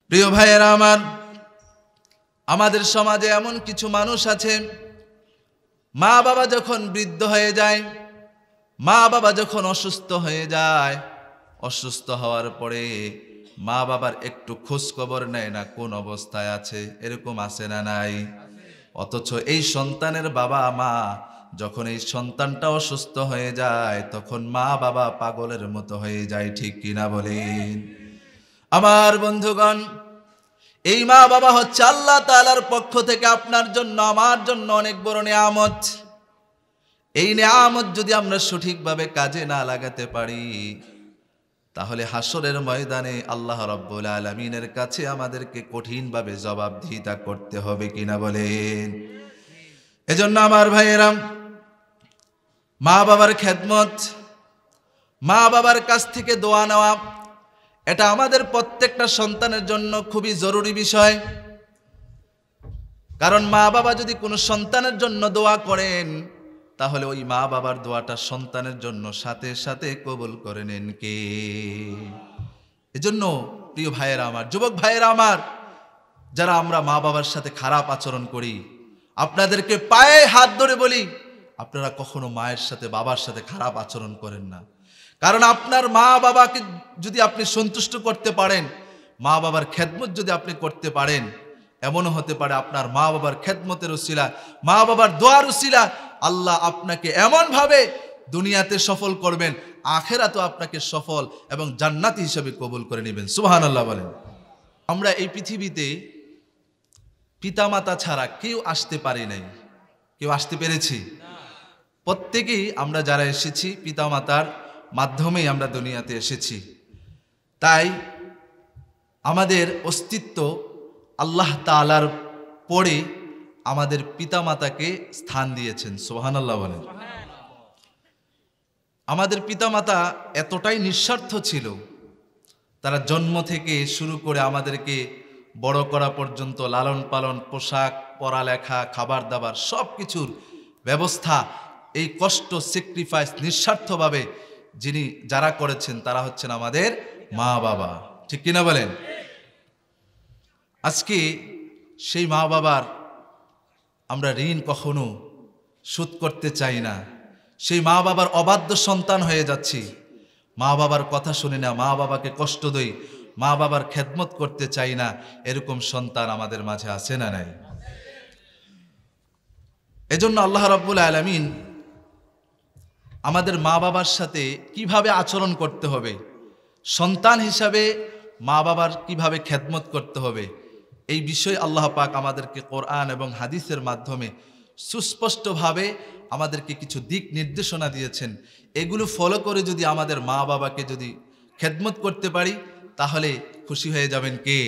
প্রিয় ভাইয়েরা আমার, আমাদের সমাজে এমন কিছু মানুষ আছে, মা বাবা যখন বৃদ্ধ হয়ে যায়, মা বাবা যখন অসুস্থ হয়ে যায়, অসুস্থ হওয়ার পরে মা বাবার একটু খোঁজ খবর নেয় না কোন অবস্থায় আছে। এরকম আছে না নাই? অথচ এই সন্তানের বাবা মা যখন এই সন্তানটা অসুস্থ হয়ে যায়, তখন মা বাবা পাগলের মতো হয়ে যায়। ঠিক কিনা বলেন? আমার বন্ধুগণ, এই মা বাবা হচ্ছে আল্লাহ তাআলার পক্ষ থেকে আপনার জন্য আমার জন্য অনেক বড় নিয়ামত। এই নিয়ামত যদি আমরা সঠিকভাবে কাজে না লাগাতে পারি, তাহলে হাসরের ময়দানে আল্লাহ রাব্বুল আলামিনের কাছে আমাদেরকে কঠিনভাবে জবাবদিহিতা করতে হবে। কিনা বলেন? এজন্য আমার ভাইয়েরা, মা বাবার খেদমত, মা বাবার কাছ থেকে দোয়া নেওয়া, এটা আমাদের প্রত্যেকটা সন্তানের জন্য খুবই জরুরি বিষয়। কারণ মা বাবা যদি কোনো সন্তানের জন্য দোয়া করেন, তাহলে ওই মা বাবার দোয়াটা সন্তানের জন্য সাথে সাথে কবুল করে নেন কে? এজন্য প্রিয় ভাইয়েরা আমার, যুবক ভাইয়েরা আমার, যারা আমরা মা বাবার সাথে খারাপ আচরণ করি, আপনাদেরকে পায়ে হাত ধরে বলি, আপনারা কখনো মায়ের সাথে বাবার সাথে খারাপ আচরণ করেন না। কারণ আপনার মা বাবাকে যদি আপনি সন্তুষ্ট করতে পারেন, মা বাবার খেদমত যদি আপনি করতে পারেন, এমনও হতে পারে আপনার মা বাবার খেদমতের উসিলা, মা বাবার দোয়ার উসিলা আল্লাহ আপনাকে এমনভাবে দুনিয়াতে সফল করবেন, আখেরাতেও আপনাকে সফল এবং জান্নাতি হিসেবে কবুল করে নেবেন। সুবহানাল্লাহ বলেন। আমরা এই পৃথিবীতে পিতামাতা ছাড়া কেউ আসতে পারি নাই। কেউ আসতে পেরেছি? প্রত্যেকেই আমরা যারা এসেছি পিতামাতার মাধ্যমেই আমরা দুনিয়াতে এসেছি। তাই আমাদের অস্তিত্ব আল্লাহ তাআলার পরে আমাদের পিতামাতাকে স্থান দিয়েছেন। সুবহানাল্লাহ বলেন। আমাদের পিতামাতা এতটাই নিঃস্বার্থ ছিল, তারা জন্ম থেকে শুরু করে আমাদেরকে বড় করা পর্যন্ত লালন পালন, পোশাক, পড়ালেখা, খাবার দাবার সব কিছুর ব্যবস্থা, এই কষ্ট, স্যাক্রিফাইস নিঃস্বার্থভাবে যারা করেছেন তারা হচ্ছেন আমাদের মা বাবা। ঠিক কিনা বলেন? আজকে সেই মা বাবার আমরা ঋণ কখনো শোধ করতে চাই না। সেই মা বাবার অবাধ্য সন্তান হয়ে যাচ্ছি। মা বাবার কথা শুনি না, মা বাবাকে কষ্ট দেই, মা বাবার খেদমত করতে চাই না, এরকম সন্তান আমাদের মাঝে আছে না নাই? এজন্য আল্লাহ রাব্বুল আলামিন আমাদের মা বাবার সাথে কিভাবে আচরণ করতে হবে, সন্তান হিসাবে মা বাবার কিভাবে খেদমত করতে হবে, এই বিষয়ে আল্লাহ পাক আমাদেরকে কোরআন এবং হাদিসের মাধ্যমে সুস্পষ্টভাবে আমাদেরকে কিছু দিক নির্দেশনা দিয়েছেন। এগুলো ফলো করে যদি আমাদের মা বাবাকে যদি খেদমত করতে পারি, তাহলে খুশি হয়ে যাবেন কে?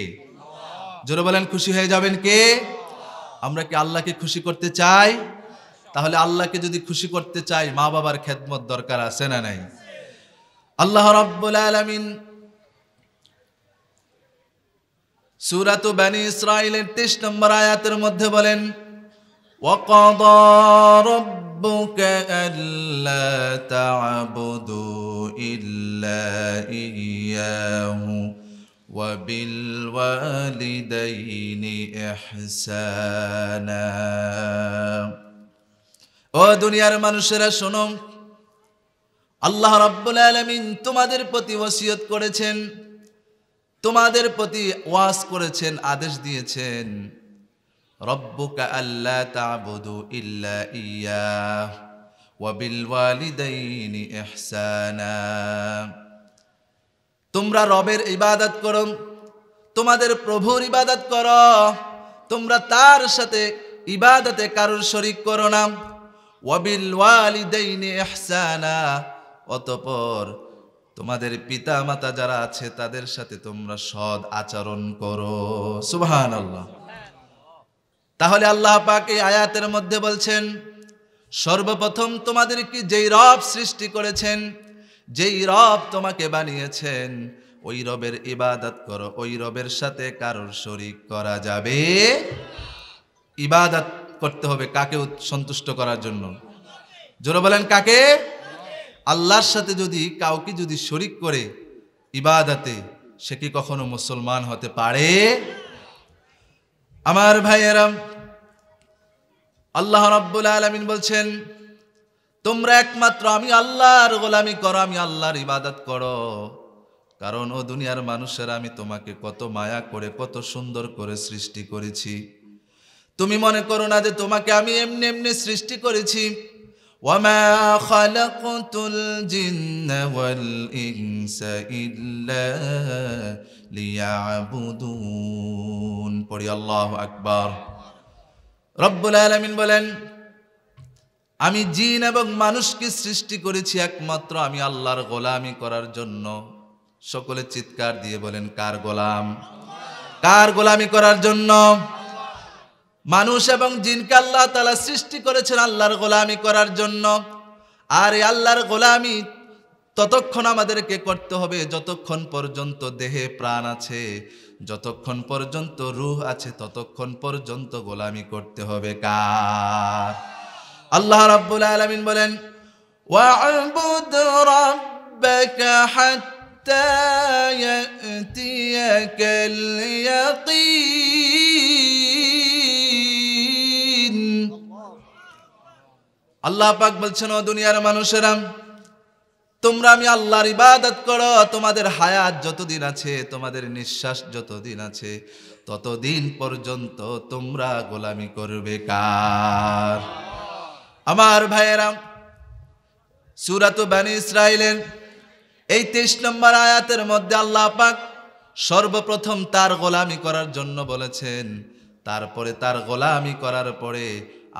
জোরে বলেন, খুশি হয়ে যাবেন কে? আমরা কি আল্লাহকে খুশি করতে চাই? তাহলে আল্লাহকে যদি খুশি করতে চাই, মা বাবার খেদমত দরকার আছে না নাই? আল্লাহ রাব্বুল আলামিন সূরা বনী ইসরাঈলের 23 নম্বর আয়াতের মধ্যে বলেন, وَقَضَى رَبُّكَ أَلَّا تَعْبُدُوا إِلَّا إِيَّاهُ وَبِالْوَالِدَيْنِ إِحْسَانًا। ও দুনিয়ার মানুষেরা শোনো, আল্লাহ রাব্বুল আলামিন তোমাদের প্রতি ওসিয়ত করেছেন, তোমাদের প্রতি ওয়াজ করেছেন, আদেশ দিয়েছেন, রব্বুকা আল্লা তা'বুদু ইল্লা ইয়্যাহ ওয়া বিল ওয়ালিদাইনি ইহসানা। তোমরা রবের ইবাদত করো, তোমাদের প্রভুর ইবাদত করো, তোমরা তার সাথে ইবাদতে কারোর শরীক করো না। ওয়া বিল ওয়ালিদাইনি ইহসানা, অতঃপর তোমাদের পিতা মাতা যারা আছে তাদের সাথে তোমরা সৎ আচরণ করো। সুবহানাল্লাহ। তাহলে আল্লাহ পাক এই আয়াতের মধ্যে বলছেন, সর্বপ্রথম তোমাদেরকে যেই রব সৃষ্টি করেছেন, যেই রব তোমাকে বানিয়েছেন, ওই রবের ইবাদত করো। ওই রবের সাথে কারোর শরীক করা যাবে? ইবাদত করতে হবে কাকে? সন্তুষ্ট করার জন্য। জোরে বলেন, কাকে? আল্লাহর সাথে যদি কাউকে যদি শরীক করে ইবাদতে, সে কি কখনো মুসলমান হতে পারে? আমার ভাইয়েরা, আল্লাহ রাব্বুল আলামিন বলছেন, তোমরা একমাত্র আমি আল্লাহর গোলামি করো, আমি আল্লাহর ইবাদত করো। কারণ ও দুনিয়ার মানুষেরা, আমি তোমাকে কত মায়া করে, কত সুন্দর করে সৃষ্টি করেছি। তুমি মনে করো না যে তোমাকে আমি এমনি এমনি সৃষ্টি করেছি। ওয়ামা খালাকতুল জিন্না ওয়াল ইনসা ইল্লা লিয়াবুদুন। পড়ি আল্লাহু আকবার। রব্বুল আলামিন বলেন, আমি জিন এবং মানুষকে সৃষ্টি করেছি একমাত্র আমি আল্লাহর গোলামি করার জন্য। সকলে চিৎকার দিয়ে বলেন, কার গোলাম? কার গোলামি করার জন্য? মানুষ এবং জিনকে আল্লাহ তাআলা সৃষ্টি করেছেন আল্লাহর গোলামি করার জন্য। আর এই আল্লাহর গোলামি ততক্ষণ আমাদেরকে করতে হবে যতক্ষণ পর্যন্ত দেহে প্রাণ আছে, যতক্ষণ পর্যন্ত রূহ আছে, ততক্ষণ পর্যন্ত গোলামি করতে হবে কার? আল্লাহ রাব্বুল আলামিন বলেন, ওয়া'বুদ রাব্বাকা হাত্তা ইয়াতিয়াকাল ইয়াকিন। আল্লাহ পাক বলছেন, ও দুনিয়ার মানুষেরা, তোমরা আমি আল্লাহর ইবাদত করো। তোমাদের হায়াত যতদিন আছে, তোমাদের নিঃশ্বাস যতদিন আছে, ততদিন পর্যন্ত তোমরা গোলামি করবে কার? আমার ভাইয়েরা, সূরাত বনী ইসরাঈলের এই 23 নম্বর আয়াতের মধ্যে আল্লাহ পাক সর্বপ্রথম তার গোলামি করার জন্য বলেছেন। তারপরে তার গোলামি করার পরে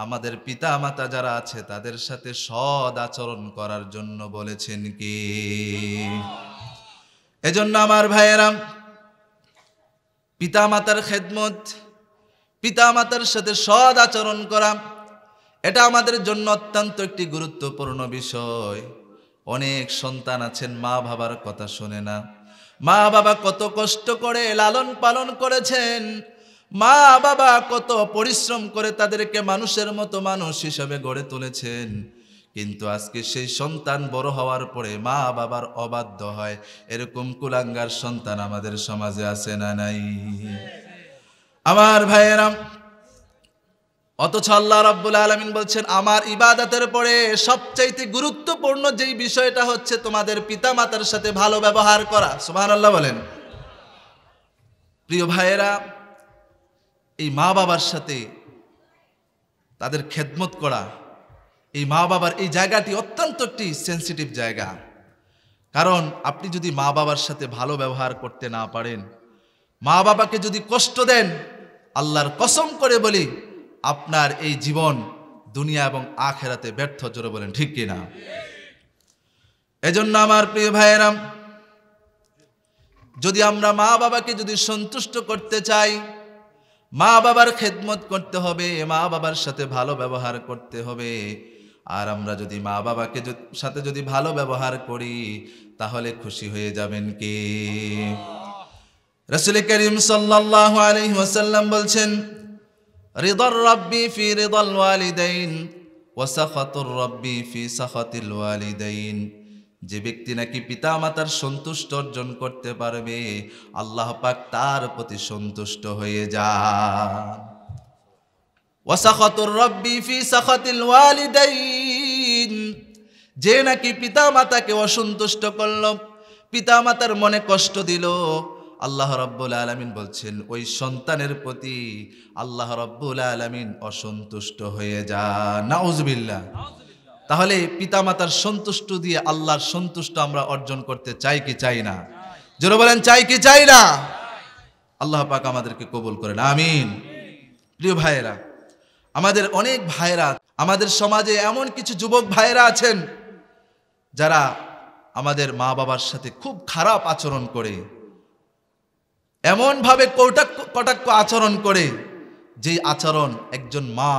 আমাদের পিতা মাতা যারা আছে তাদের সাথে সৎ আচরণ করার জন্য বলেছেন কি? এজন্য আমার ভাইয়েরা, পিতা মাতার খেদমত, পিতা মাতার সাথে সৎ আচরণ করা, এটা আমাদের জন্য অত্যন্ত একটি গুরুত্বপূর্ণ বিষয়। অনেক সন্তান আছেন মা বাবার কথা শোনে না। মা বাবা কত কষ্ট করে লালন পালন করেছেন, মা বাবা কত পরিশ্রম করে তাদেরকে মানুষের মতো মানুষ হিসেবে গড়ে তুলেছেন। কিন্তু আজকে সেই সন্তান বড় হওয়ার পরে মা বাবার অবাধ্য হয়, এরকম কুলাঙ্গার সন্তান আমাদের সমাজে আছে না নাই? আমার ভাইয়েরা, অথচ আল্লাহ রাব্বুল আলামিন বলছেন, আমার ইবাদতের পরে সবচাইতে গুরুত্বপূর্ণ যেই বিষয়টা হচ্ছে তোমাদের পিতামাতার সাথে ভালো ব্যবহার করা। সুবহানাল্লাহ বলেন। প্রিয় ভাইয়েরা, এই মা বাবার সাথে তাদের খেদমত করা, এই মা বাবার এই জায়গাটি অত্যন্ত একটি সেন্সিটিভ জায়গা। কারণ আপনি যদি মা বাবার সাথে ভালো ব্যবহার করতে না পারেন, মা বাবাকে যদি কষ্ট দেন, আল্লাহর কসম করে বলি, আপনার এই জীবন দুনিয়া এবং আখেরাতে ব্যর্থ। জোরে বলেন ঠিক কিনা? এজন্য আমার প্রিয় ভাইয়েরা, যদি আমরা মা বাবাকে যদি সন্তুষ্ট করতে চাই, মা বাবার খেদমত করতে হবে, মা বাবার সাথে ভালো ব্যবহার করতে হবে। আর আমরা যদি মা বাবাকে সাথে যদি ভালো ব্যবহার করি, তাহলে খুশি হয়ে যাবেন কে? রাসূল করিম সাল্লাল্লাহু আলাইহি ওয়াসাল্লাম বলছেন, রিদার রাব্বি ফি রিদাল ওয়ালিদাইন ওয়া সাখাতুর রাব্বি ফি সাখাতিল ওয়ালিদাইন। যে ব্যক্তি নাকি পিতা মাতার সন্তুষ্ট অর্জন করতে পারবে, আল্লাহ পাক তার প্রতি সন্তুষ্ট হয়ে যান। ওয়া সাখাতুর রাব্বি ফি সাখাতিল ওয়ালিদাইন। যে নাকি পিতা মাতাকে অসন্তুষ্ট করলো, পিতা মাতার মনে কষ্ট দিল, আল্লাহ রাব্বুল আলামিন বলছেন ওই সন্তানের প্রতি আল্লাহ রাব্বুল আলামিন অসন্তুষ্ট হয়ে যান। নাউজুবিল্লাহ। তাহলে পিতামাতার সন্তুষ্ট দিয়ে আল্লাহর সন্তুষ্ট আমরা অর্জন করতে চাই কি চাই না? জোরে বলেন, চাই কি চাই না? আল্লাহ পাক আমাদেরকে কবুল করেন, আমিন। প্রিয় ভাইয়েরা, আমাদের অনেক ভাইয়েরা, আমাদের সমাজে এমন কিছু যুবক ভাইয়েরা আছেন যারা আমাদের মা বাবার সাথে খুব খারাপ আচরণ করে, এমনভাবে কটাক্ষ আচরণ করে, যেই আচরণ একজন মা,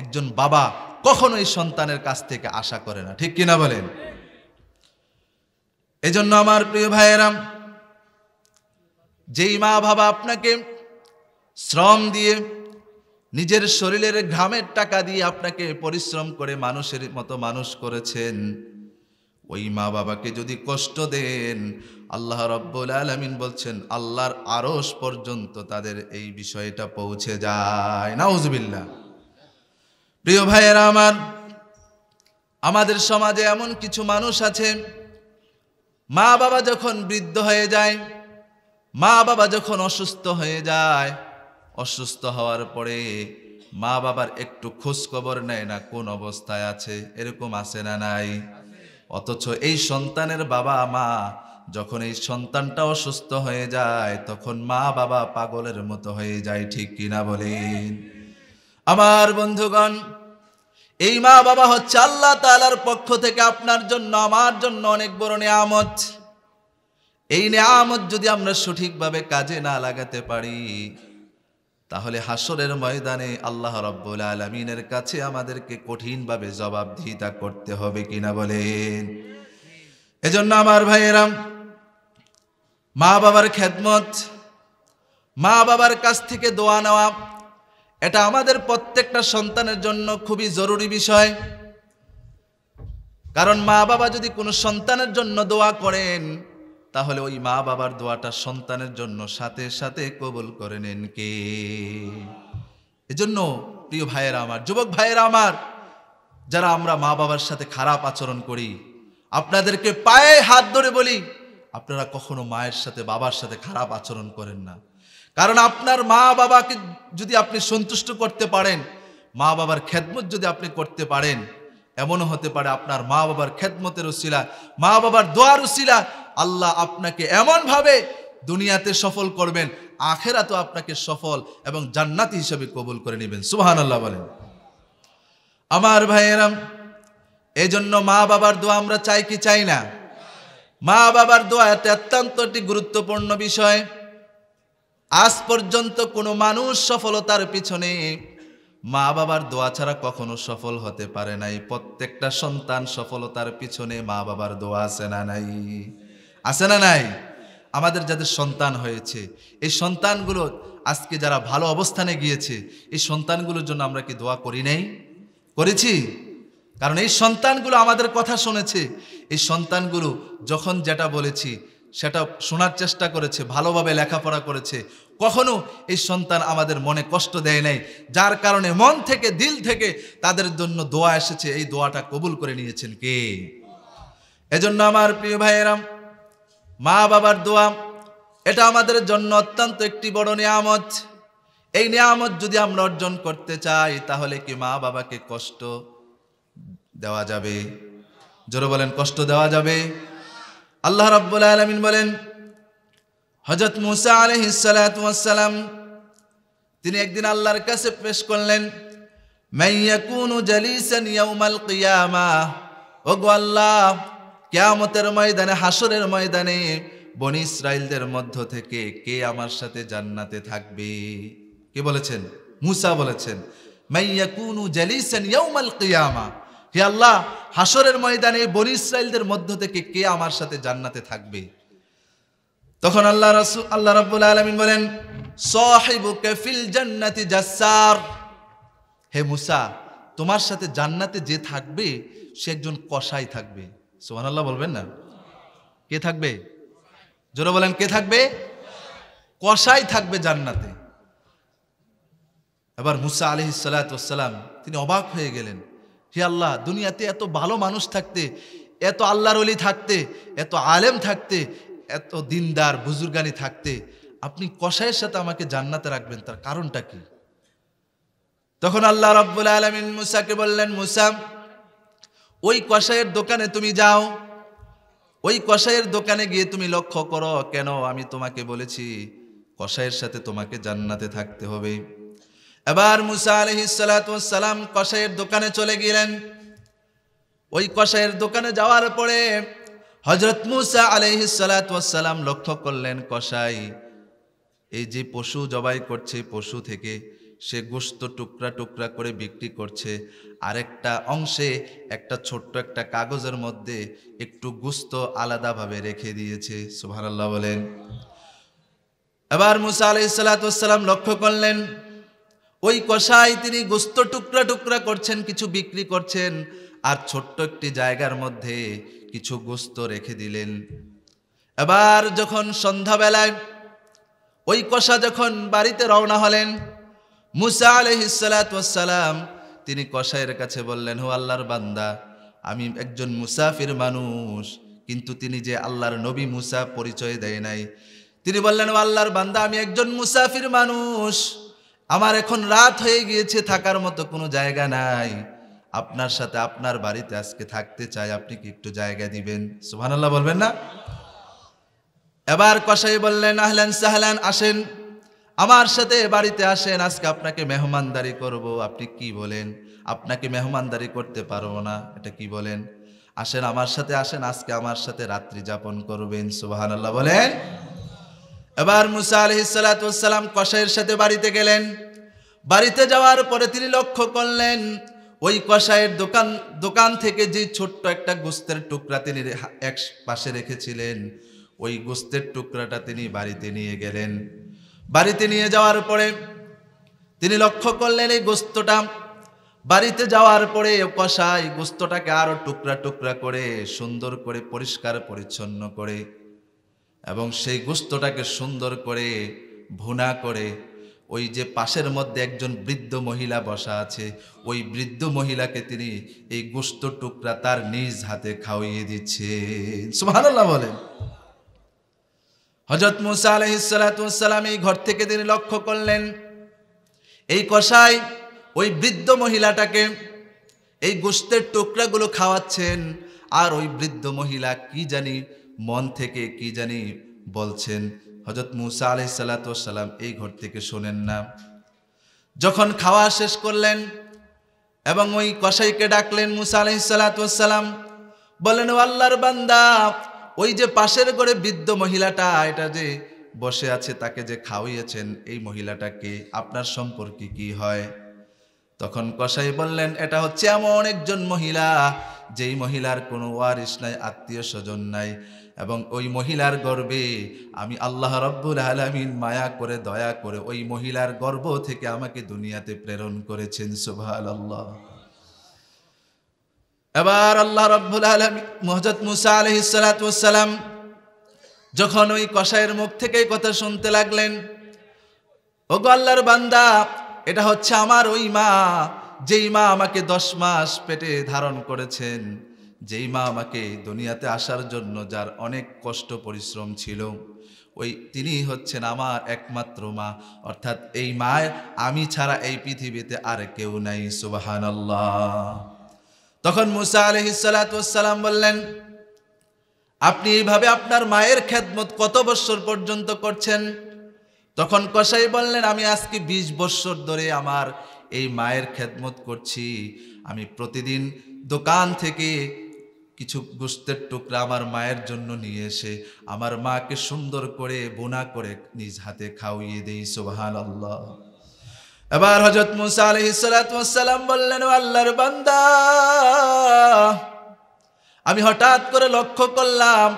একজন বাবা কখনোই সন্তানের কাছ থেকে আশা করে না। ঠিক কিনা বলেন? এজন্য আমার প্রিয় ভাইয়েরা, যেই মা বাবা আপনাকে শ্রম দিয়ে, নিজের শরীরের ঘামের টাকা দিয়ে আপনাকে পরিশ্রম করে মানুষের মতো মানুষ করেছেন, ওই মা বাবাকে যদি কষ্ট দেন, আল্লাহ রাব্বুল আলামিন বলছেন আল্লাহর আরশ পর্যন্ত তাদের এই বিষয়টা পৌঁছে যায়। নাউজুবিল্লাহ। প্রিয় ভাইয়েরা আমার, আমাদের সমাজে এমন কিছু মানুষ আছে, মা বাবা যখন বৃদ্ধ হয়ে যায়, মা বাবা যখন অসুস্থ হয়ে যায়, অসুস্থ হওয়ার পরে মা বাবার একটু খোঁজ খবর নেয় না কোন অবস্থায় আছে। এরকম আছে না নাই? অথচ এই সন্তানের বাবা মা যখন এই সন্তানটা অসুস্থ হয়ে যায়, তখন মা বাবা পাগলের মতো হয়ে যায়। ঠিক কিনা বলেন? আমার বন্ধুগণ, এই মা বাবা হচ্ছে আল্লাহ তাআলার পক্ষ থেকে আপনার জন্য আমার জন্য অনেক বড় নিয়ামত। এই নিয়ামত যদি আমরা সঠিকভাবে কাজে না লাগাতে পারি, তাহলে হাসরের ময়দানে আল্লাহ রাব্বুল আলামিনের কাছে আমাদেরকে কঠিনভাবে জবাবদিহিতা করতে হবে। কিনা বলেন? এজন্য আমার ভাইয়েরা, মা বাবার খেদমত, মা বাবার কাছ থেকে দোয়া নেওয়া, এটা আমাদের প্রত্যেকটা সন্তানের জন্য খুবই জরুরি বিষয়। কারণ মা বাবা যদি কোনো সন্তানের জন্য দোয়া করেন, তাহলে ওই মা বাবার দোয়াটা সন্তানের জন্য সাথে সাথে কবুল করে নেন কে? এজন্য প্রিয় ভাইয়েরা আমার, যুবক ভাইয়েরা আমার, যারা আমরা মা বাবার সাথে খারাপ আচরণ করি, আপনাদেরকে পায়ে হাত ধরে বলি, আপনারা কখনো মায়ের সাথে বাবার সাথে খারাপ আচরণ করেন না। কারণ আপনার মা বাবাকে যদি আপনি সন্তুষ্ট করতে পারেন, মা বাবার খেদমত যদি আপনি করতে পারেন, এমনও হতে পারে আপনার মা বাবার খেদমতের উসিলা, মা বাবার দোয়ার উসিলা আল্লাহ আপনাকে এমনভাবে দুনিয়াতে সফল করবেন, আখিরাতেও আপনাকে সফল এবং জান্নাতি হিসেবে কবুল করে নেবেন। সুবহানাল্লাহ বলেন। আমার ভাইয়েরা, এই জন্য মা বাবার দোয়া আমরা চাই কি চাই না? মা বাবার দোয়া এটা অত্যন্ত একটি গুরুত্বপূর্ণ বিষয়। আজ পর্যন্ত কোনো মানুষ সফলতার পিছনে মা বাবার দোয়া ছাড়া কখনো সফল হতে পারে নাই। প্রত্যেকটা সন্তান সফলতার পিছনে মা বাবার দোয়া আছে না নাই? আছে না নাই? আমাদের যাদের সন্তান হয়েছে, এই সন্তানগুলো আজকে যারা ভালো অবস্থানে গিয়েছে, এই সন্তানগুলোর জন্য আমরা কি দোয়া করি নাই? করেছি। কারণ এই সন্তানগুলো আমাদের কথা শুনেছে, এই সন্তানগুলো যখন যেটা বলেছি সেটা শোনার চেষ্টা করেছে, ভালোভাবে লেখাপড়া করেছে, কখনো এই সন্তান আমাদের মনে কষ্ট দেয় নাই, যার কারণে মন থেকে দিল থেকে তাদের জন্য দোয়া এসেছে। এই দোয়াটা কবুল করে নিয়েছেন কে? এজন্য আমার প্রিয় ভাইয়েরা, মা বাবার দোয়া এটা আমাদের জন্য অত্যন্ত একটি বড় নিয়ামত। এই নিয়ামত যদি আমরা অর্জন করতে চাই, তাহলে কি মা বাবাকে কষ্ট দেওয়া যাবে? জোরে বলেন, কষ্ট দেওয়া যাবে? আল্লাহ রাব্বুল আলামিন বলেন, হযরত মুসা আলাইহিস সালাতু ওয়াস সালাম তিনি একদিন আল্লাহর কাছে পেশ করলেন, মাইয়াকুনু জালিসান ইয়াউমাল কিয়ামাহ, ওগো আল্লাহ, কিয়ামতের ময়দানে, হাসরের ময়দানে বনি ইসরাইলদের মধ্য থেকে কে আমার সাথে জান্নাতে থাকবে? কে বলেছেন? মুসা বলেছেন, মাইয়াকুনু জালিসান ইয়াউমাল কিয়ামাহ, হে আল্লাহ, হাসরের ময়দানে বনি ইসরাইলদের মধ্য থেকে কে আমার সাথে জান্নাতে থাকবে? তখন আল্লাহ রাব্বুল আলামিন বলেন, সাহিবুকা ফিল জান্নাতি জাসসার, হে মুসা, তোমার সাথে জান্নাতে যে থাকবে সে একজন কসাই থাকবে। সুবহানাল্লাহ বলবেন না? কে থাকবে? জোরে বলেন, কে থাকবে? কসাই থাকবে জান্নাতে। এবার মুসা আলাইহিস সালাতু ওয়াস সালাম তিনি অবাক হয়ে গেলেন, হে আল্লাহ, দুনিয়াতে এত ভালো মানুষ থাকতে, এত আল্লাহর ওলি থাকতে, এত আলেম থাকতে, এত দিনদার বুজুর্গানি থাকতে, আপনি কসাইয়ের সাথে আমাকে জান্নাতে রাখবেন, তার কারণটা কি? তখন আল্লাহ রাব্বুল আলামিন মুসাকে বললেন, মুসা, ওই কসাইয়ের দোকানে তুমি যাও, ওই কসাইয়ের দোকানে গিয়ে তুমি লক্ষ্য করো, কেন আমি তোমাকে বলেছি কসাইয়ের সাথে তোমাকে জান্নাতে থাকতে হবে। এবার মুসা আলাইহিস সালাতু ওয়াস সালাম কসাইয়ের দোকানে চলে গেলেন। ওই কসাইয়ের দোকানে যাওয়ার পরে হযরত মুসা আলাইহিস সালাতু ওয়াস সালাম লক্ষ্য করলেন, কসাই এই যে পশু জবাই করছে, পশু থেকে সে গোশত টুকরা টুকরা করে বিক্রি করছে, আরেকটা অংশে একটা ছোট্ট একটা কাগজের মধ্যে একটু গোশত আলাদাভাবে রেখে দিয়েছে। সুবহানাল্লাহ বলেন। এবার মুসা আলাইহিস সালাতু ওয়াস সালাম লক্ষ্য করলেন, ওই কসাই তিনি গোশত টুকরা টুকরা করছেন, কিছু বিক্রি করছেন, আর ছোট্ট একটি জায়গার মধ্যে কিছু গোস্ত রেখে দিলেন। এবার যখন সন্ধ্যাবেলায় ওই কষা যখন বাড়িতে রওনা হলেন, মুসা আলাইহিস সালাতু ওয়াস সালাম তিনি কসাইয়ের কাছে বললেন, ও আল্লাহর বান্দা, আমি একজন মুসাফির মানুষ। কিন্তু তিনি যে আল্লাহর নবী মুসা পরিচয় দেয় নাই। তিনি বললেন, ও আল্লাহর বান্দা, আমি একজন মুসাফির মানুষ, আমার এখন রাত হয়ে গিয়েছে, থাকার মতো কোনো জায়গা নাই, আপনার সাথে আপনার বাড়িতে আজকে থাকতে চাই, আপনি কি একটু জায়গা দিবেন? সুবহানাল্লাহ বলবেন না? এবার কসাই বললেন, আহলান সাহলান, আসেন আমার সাথে বাড়িতে আসেন, আজকে আপনাকে মেহমানদারি করব। আপনি কি বলেন? আপনাকে মেহমানদারি করতে পারবো না, এটা কি বলেন? আসেন আমার সাথে, আসেন, আজকে আমার সাথে রাত্রি যাপন করবেন। সুবহানাল্লাহ বলেন। এবার মুসা আলাইহিস সালাতু ওয়াস সালাম কসাইয়ের সাথে বাড়িতে গেলেন। বাড়িতে যাওয়ার পরে তিনি লক্ষ্য করলেন ওই কসাইয়ের দোকান থেকে যে ছোট্ট একটা গোস্তের টুকরা তিনি এক পাশে রেখেছিলেন, ওই গোস্তের টুকরাটা তিনি বাড়িতে নিয়ে গেলেন। বাড়িতে নিয়ে যাওয়ার পরে তিনি লক্ষ্য করলেন এই গোস্তটা, বাড়িতে যাওয়ার পরে কসাই গোস্তটাকে আরো টুকরা টুকরা করে সুন্দর করে পরিষ্কার পরিচ্ছন্ন করে এবং সেই গোস্তটাকে সুন্দর করে ভুনা করে ওই যে পাশের মধ্যে একজন বৃদ্ধ মহিলা বসা আছে, ওই বৃদ্ধ মহিলাকে তিনি এই গোস্ত টুকরা তার নিজ হাতে খাওয়িয়ে দিচ্ছে। সুবহানাল্লাহ বলেন। হযরত মুসা আলাইহিস সালাতু ওয়াস সালাম এই ঘর থেকে তিনি লক্ষ্য করলেন এই কসাই ওই বৃদ্ধ মহিলাটাকে এই গোস্তের টুকরাগুলো খাওয়াচ্ছেন, আর ওই বৃদ্ধ মহিলা কি জানি মন থেকে কি জানি বলছেন। হযরত মুসা আলাইহিস সালাতু ওয়াস সালাম এই ঘর থেকে শোনেন না। যখন খাওয়া শেষ করলেন এবং ওই কসাইকে ডাকলেন, মুসা আলাইহিস সালাতু ওয়াস সালাম বললেন, ও আল্লাহর বান্দা, ওই যে পাশের ঘরে বৃদ্ধ মহিলাটা এটা যে বসে আছে, তাকে যে খাওয়িয়েছেন, এই মহিলাটাকে আপনার সম্পর্কে কি হয়? তখন কসাই বললেন, এটা হচ্ছে এমন একজন মহিলা যেই মহিলার কোনো ওয়ারিশ নাই, আত্মীয় স্বজন নাই, এবং ওই মহিলার গর্ভে আমি আল্লাহ রাব্বুল আলামিন মায়া করে দয়া করে ওই মহিলার গর্ভ থেকে আমাকে দুনিয়াতে প্রেরণ করেছেন। সুবহানাল্লাহ। এবার আল্লাহ রাব্বুল আলামিন হযরত মুসা আলাইহিস সালাতু ওয়াস সালাম যখন ওই কসাইয়ের মুখ থেকে কথা শুনতে লাগলেন, ওগো আল্লাহর বান্দা, এটা হচ্ছে আমার ওই মা, যেই মা আমাকে 10 মাস পেটে ধারণ করেছেন, যেই মা আমাকে দুনিয়াতে আসার জন্য যার অনেক কষ্ট পরিশ্রম ছিল, ওই তিনি হচ্ছেন আমার একমাত্র মা, অর্থাৎ এই মায়ের আমি ছাড়া এই পৃথিবীতে আর কেউ নাই। সুবহানাল্লাহ। তখন মুসা আলাইহিস সালাতু ওয়াস সালাম বললেন, আপনি এইভাবে আপনার মায়ের খেদমত কত বছর পর্যন্ত করছেন? তখন কসাই বললেন, আমি আজকে 20 বছর ধরে আমার এই মায়ের খেদমত করছি। আমি প্রতিদিন দোকান থেকে কিছু গোস্তের টুকরা আমার মায়ের জন্য নিয়ে এসে আমার মাকে সুন্দর করে বোনা করে নিজ হাতে খাওয়িয়ে দেই। সুবহানাল্লাহ। এবার হযরত মুসা আলাইহিস সালাতু ওয়াস সালাম বললেন, ও আল্লাহর বান্দা, আমি হঠাৎ করে লক্ষ্য করলাম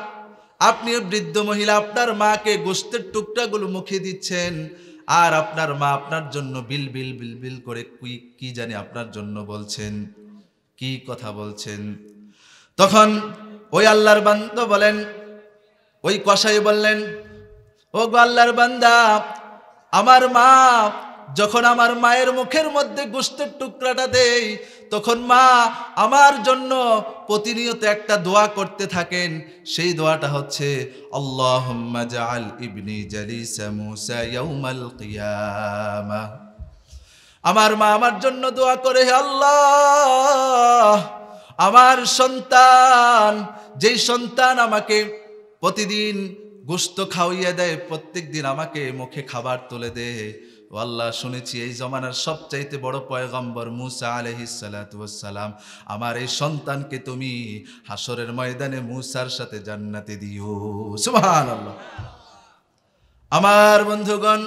আপনি বৃদ্ধ মহিলা আপনার মাকে গোস্তের টুকরাগুলো মুখে দিচ্ছেন, আর আপনার মা আপনার জন্য বিল বিল বিল বিল করে কি জানি আপনার জন্য বলছেন, কি কথা বলছেন। তখন ওই আল্লাহর বান্দা বলেন, ওই কসাই বললেন, ও গো আল্লাহর বান্দা, আমার মা যখন আমার মায়ের মুখের মধ্যে গোস্তের টুকরাটা দেই, তখন মা আমার জন্য প্রতিনিয়ত একটা দোয়া করতে থাকেন। সেই দোয়াটা হচ্ছে, আল্লাহুম্মা জাআল ইবনি জালিসা মুসা ইয়াউমাল কিয়ামাহ। আমার মা আমার জন্য দোয়া করে, হে আল্লাহ, আমার সন্তান, যেই সন্তান আমাকে প্রতিদিন গোস্ত খাওয়িয়ে দেয়, প্রত্যেক দিন আমাকে মুখে খাবার তুলে দেয়, ও আল্লাহ, শুনেছি এই জমানার সবচাইতে বড় পয়গম্বর মুসা আলাইহিস সালাতু ওয়াস সালাম, আমার এই সন্তানকে তুমি হাসরের ময়দানে মুসার সাথে জান্নাতে দিও। সুবহানাল্লাহ। আমার বন্ধুগণ,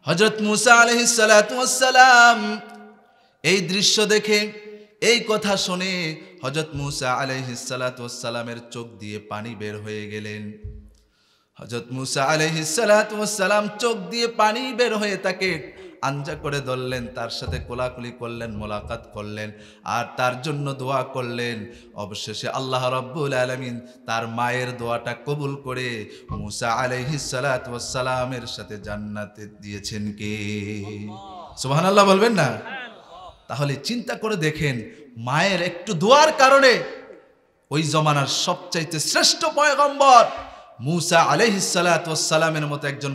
হযরত মুসা আলাইহিস সালাতু ওয়াস সালাম এই দৃশ্য দেখে, এই কথা শুনে হযরত মুসা আলাইহিস সালাতু ওয়াস সালামের চোখ দিয়ে পানি বের হয়ে গেলেন। হযরত মুসা আলাইহিস সালাতু ওয়াস সালাম চোখ দিয়ে পানি বের হয়ে তাকে আঞ্জা করে ধরলেন, তার সাথে কোলাকুলি করলেন, মোলাকাত করলেন, আর তার জন্য দোয়া করলেন। অবশেষে আল্লাহ রাব্বুল আলামিন তার মায়ের দোয়াটা কবুল করে মুসা আলাইহিস সালাতু ওয়াস সালামের সাথে জান্নাতে দিয়েছেন কে? সুবহানাল্লাহ বলবেন না? তাহলে চিন্তা করে দেখেন, মায়ের একটু দোয়ার কারণে ওই জমানার সবচাইতে শ্রেষ্ঠ পয়গম্বর মুসা আলাইহিস সালাতু ওয়াস সালামের মতো একজন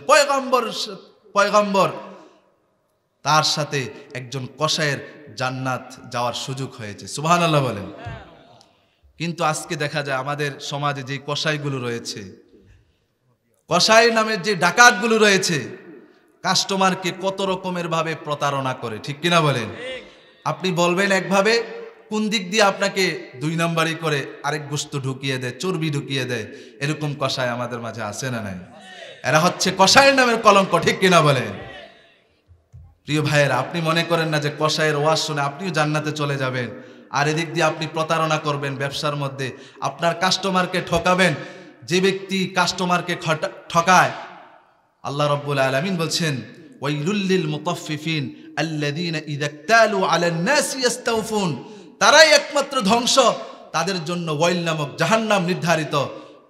পয়গম্বর, তার সাথে একজন কসাইয়ের জান্নাত যাওয়ার সুযোগ হয়েছে। সুবহানাল্লাহ বলেন। কিন্তু আজকে দেখা যায় আমাদের সমাজে যে কসাইগুলো রয়েছে, কসাই নামের যে ডাকাতগুলো রয়েছে, কাস্টমারকে কত রকমের ভাবে প্রতারণা করে, ঠিক কিনা বলেন? আপনি বলবেন একভাবে, কোন দিক দিয়ে আপনাকে 2 নাম্বারই করে আরেক গোস্ত ঢুকিয়ে দেয়, চর্বি ঢুকিয়ে দেয়। এরকম কসাই আমাদের মাঝে আছে না নাই? এরা হচ্ছে কসাইয়ের নামের কলঙ্ক, ঠিক কিনা বলেন? প্রিয় ভাইয়েরা, আপনি মনে করেন না যে কসাইয়ের ওয়াজ শুনে আপনিও জান্নাতে চলে যাবেন, আর এদিক দিয়ে আপনি প্রতারণা করবেন ব্যবসার মধ্যে, আপনার কাস্টমারকে ঠকাবেন। যে ব্যক্তি কাস্টমারকে ঠকায়, আল্লাহ রাব্বুল আলামিন বলছেন, ওয়াইলুল লিল মুতাফফিফিন আল্লাযীনা ইযা ইক্তালু আলান নাসি ইস্তাওফুন। তারাই একমাত্র ধ্বংস, তাদের জন্য ওয়াইল নামক জাহান্নাম নির্ধারিত,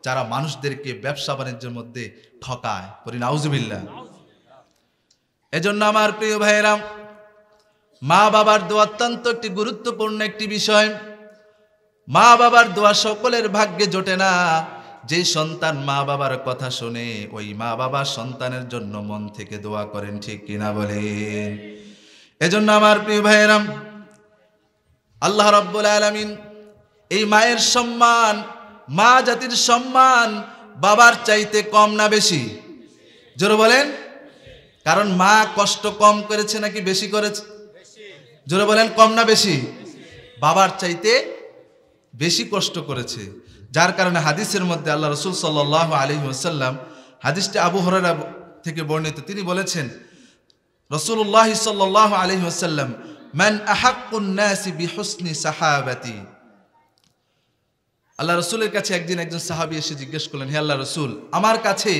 যারা মানুষদেরকে ব্যবসা বাণিজ্যের মধ্যে ঠকায়। বলি নাউজুবিল্লাহ। এজন্য আমার প্রিয় ভাইয়েরা, মা বাবার দোয়া অত্যন্ত একটি গুরুত্বপূর্ণ একটি বিষয়। মা বাবার দোয়া সকলের ভাগ্যে জোটে না। যে সন্তান মা বাবার কথা শুনে, ওই মা বাবা সন্তানের জন্য মন থেকে দোয়া করেন, ঠিক কিনা বলেন? এজন্য আমার প্রিয় ভাইয়েরা, আল্লাহ রাব্বুল আলামিন এই মায়ের সম্মান, মা জাতির সম্মান বাবার চাইতে কম না বেশি? জোরে বলেন। কারণ মা কষ্ট কম করেছে নাকি বেশি করেছে? জোরে বলেন, কম না বেশি? বাবার চাইতে বেশি কষ্ট করেছে। যার কারণে হাদিসের মধ্যে আল্লাহ রাসূল সাল্লাল্লাহু আলাইহি ওয়াসাল্লাম, হাদিসটি আবু হুরায়রা থেকে বর্ণিত, তিনি বলেছেন, রাসূলুল্লাহ সাল্লাল্লাহু আলাইহি ওয়াসাল্লাম, মান আহাক্কুন নাসি বিহুসনি সাহাবাতি। আল্লাহ রাসূলের কাছে একদিন একজন সাহাবী এসে জিজ্ঞেস করলেন, হে আল্লাহ রাসূল, আমার কাছে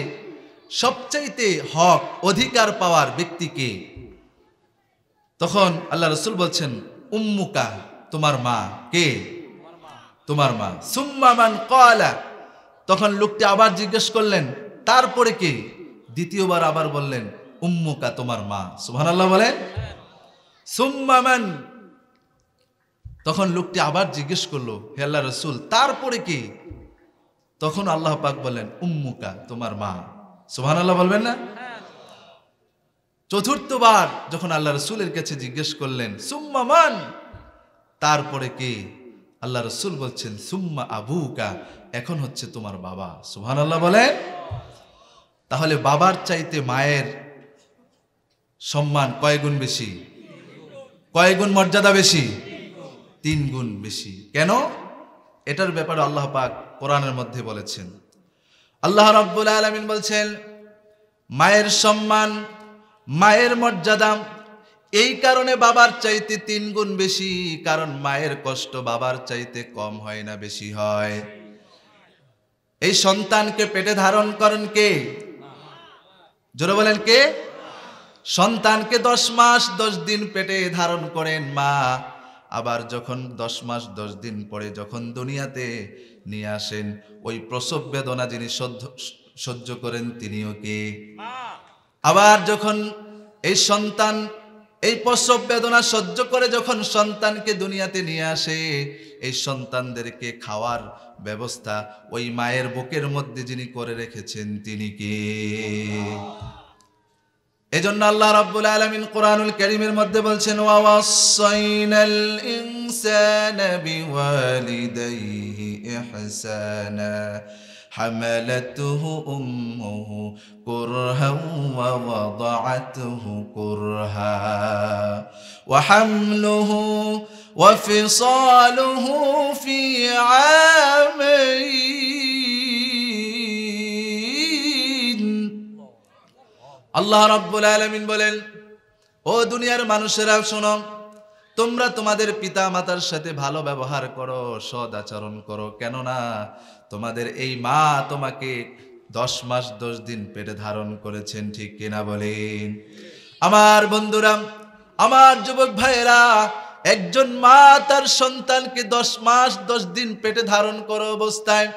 সবচাইতে হক অধিকার পাওয়ার ব্যক্তি কে? তখন আল্লাহ রাসূল বলছেন, উম্মুকা, তোমার মা। কে? তোমার মা। সুম্মা মান ক্বালা। তখন লোকটি আবার জিজ্ঞেস করলেন, তারপরে কে? দ্বিতীয়বার আবার বললেন, উম্মুকা, তোমার মা। সুবহানাল্লাহ বলেন। সুম্মা মান। তখন লোকটি আবার জিজ্ঞেস করলো, হে আল্লাহ রাসূল, তারপরে কে? তখন আল্লাহ পাক বললেন, উম্মুকা, তোমার মা। সুবহানাল্লাহ বলবেন না? চতুর্থবার যখন আল্লাহ রাসূলের কাছে জিজ্ঞেস করলেন, সুম্মা মান, তারপরে কে? আল্লাহ রাসূল বলছেন, সুম্মা আবুকা, এখন হচ্ছে তোমার বাবা। সুবহানাল্লাহ বলেন। তাহলে বাবার চাইতে মায়ের সম্মান কয় গুণ বেশি? কয় গুণ মর্যাদা বেশি? 3 গুণ বেশি। কেন? এটার ব্যাপারে আল্লাহ পাক কোরআনের মধ্যে বলেছেন। আল্লাহ রাব্বুল আলামিন বলছেন, মায়ের সম্মান, মায়ের মর্যাদা এই কারণে বাবার চাইতে 3 গুণ বেশি, কারণ মায়ের কষ্ট বাবার চাইতে কম হয় না, বেশি হয়। এই সন্তানকে পেটে ধারণ করেন কে? জোরে বলেন, কে? সন্তানকে 10 মাস 10 দিন পেটে ধারণ করেন মা। আবার যখন 10 মাস 10 দিন পরে যখন দুনিয়াতে নিয়ে আসেন, ওই প্রসব বেদনা যিনি সহ্য করেন, তিনিও কে? আবার যখন এই সন্তান এই প্রসব বেদনা সহ্য করে যখন সন্তানকে দুনিয়াতে নিয়ে আসে, এই সন্তানদেরকে খাওয়ার ব্যবস্থা ওই মায়ের বুকের মধ্যে যিনি করে রেখেছেন, তিনি কে? এজন্য আল্লাহ রাব্বুল আলামিন কোরআনুল কারীমের মধ্যে বলছেন, ওয়া ওয়াসাইনাল ইনসানা বিওয়ালিদাইহি ইহসানা হামালাতুহু উম্মুহু কুরহান ওয়া ওয়াদাআতুহু কুরহা ওয়া হামলুহু ওয়া ফিসালুহু ফি আমাইন। আল্লাহ রাব্বুল আলামিন বলেন, ও দুনিয়ার মানুষেরা শোনো, তোমরা তোমাদের পিতা মাতার সাথে ভালো ব্যবহার করো, সৎ আচরণ করো। কেননা তোমাদের এই মা তোমাকে 10 মাস 10 দিন পেটে ধারণ করেছেন, ঠিক কিনা বলেন? আমার বন্ধুরা, আমার যুবক ভাইয়েরা, একজন মা তার সন্তানকে 10 মাস 10 দিন পেটে ধারণ করা অবস্থায়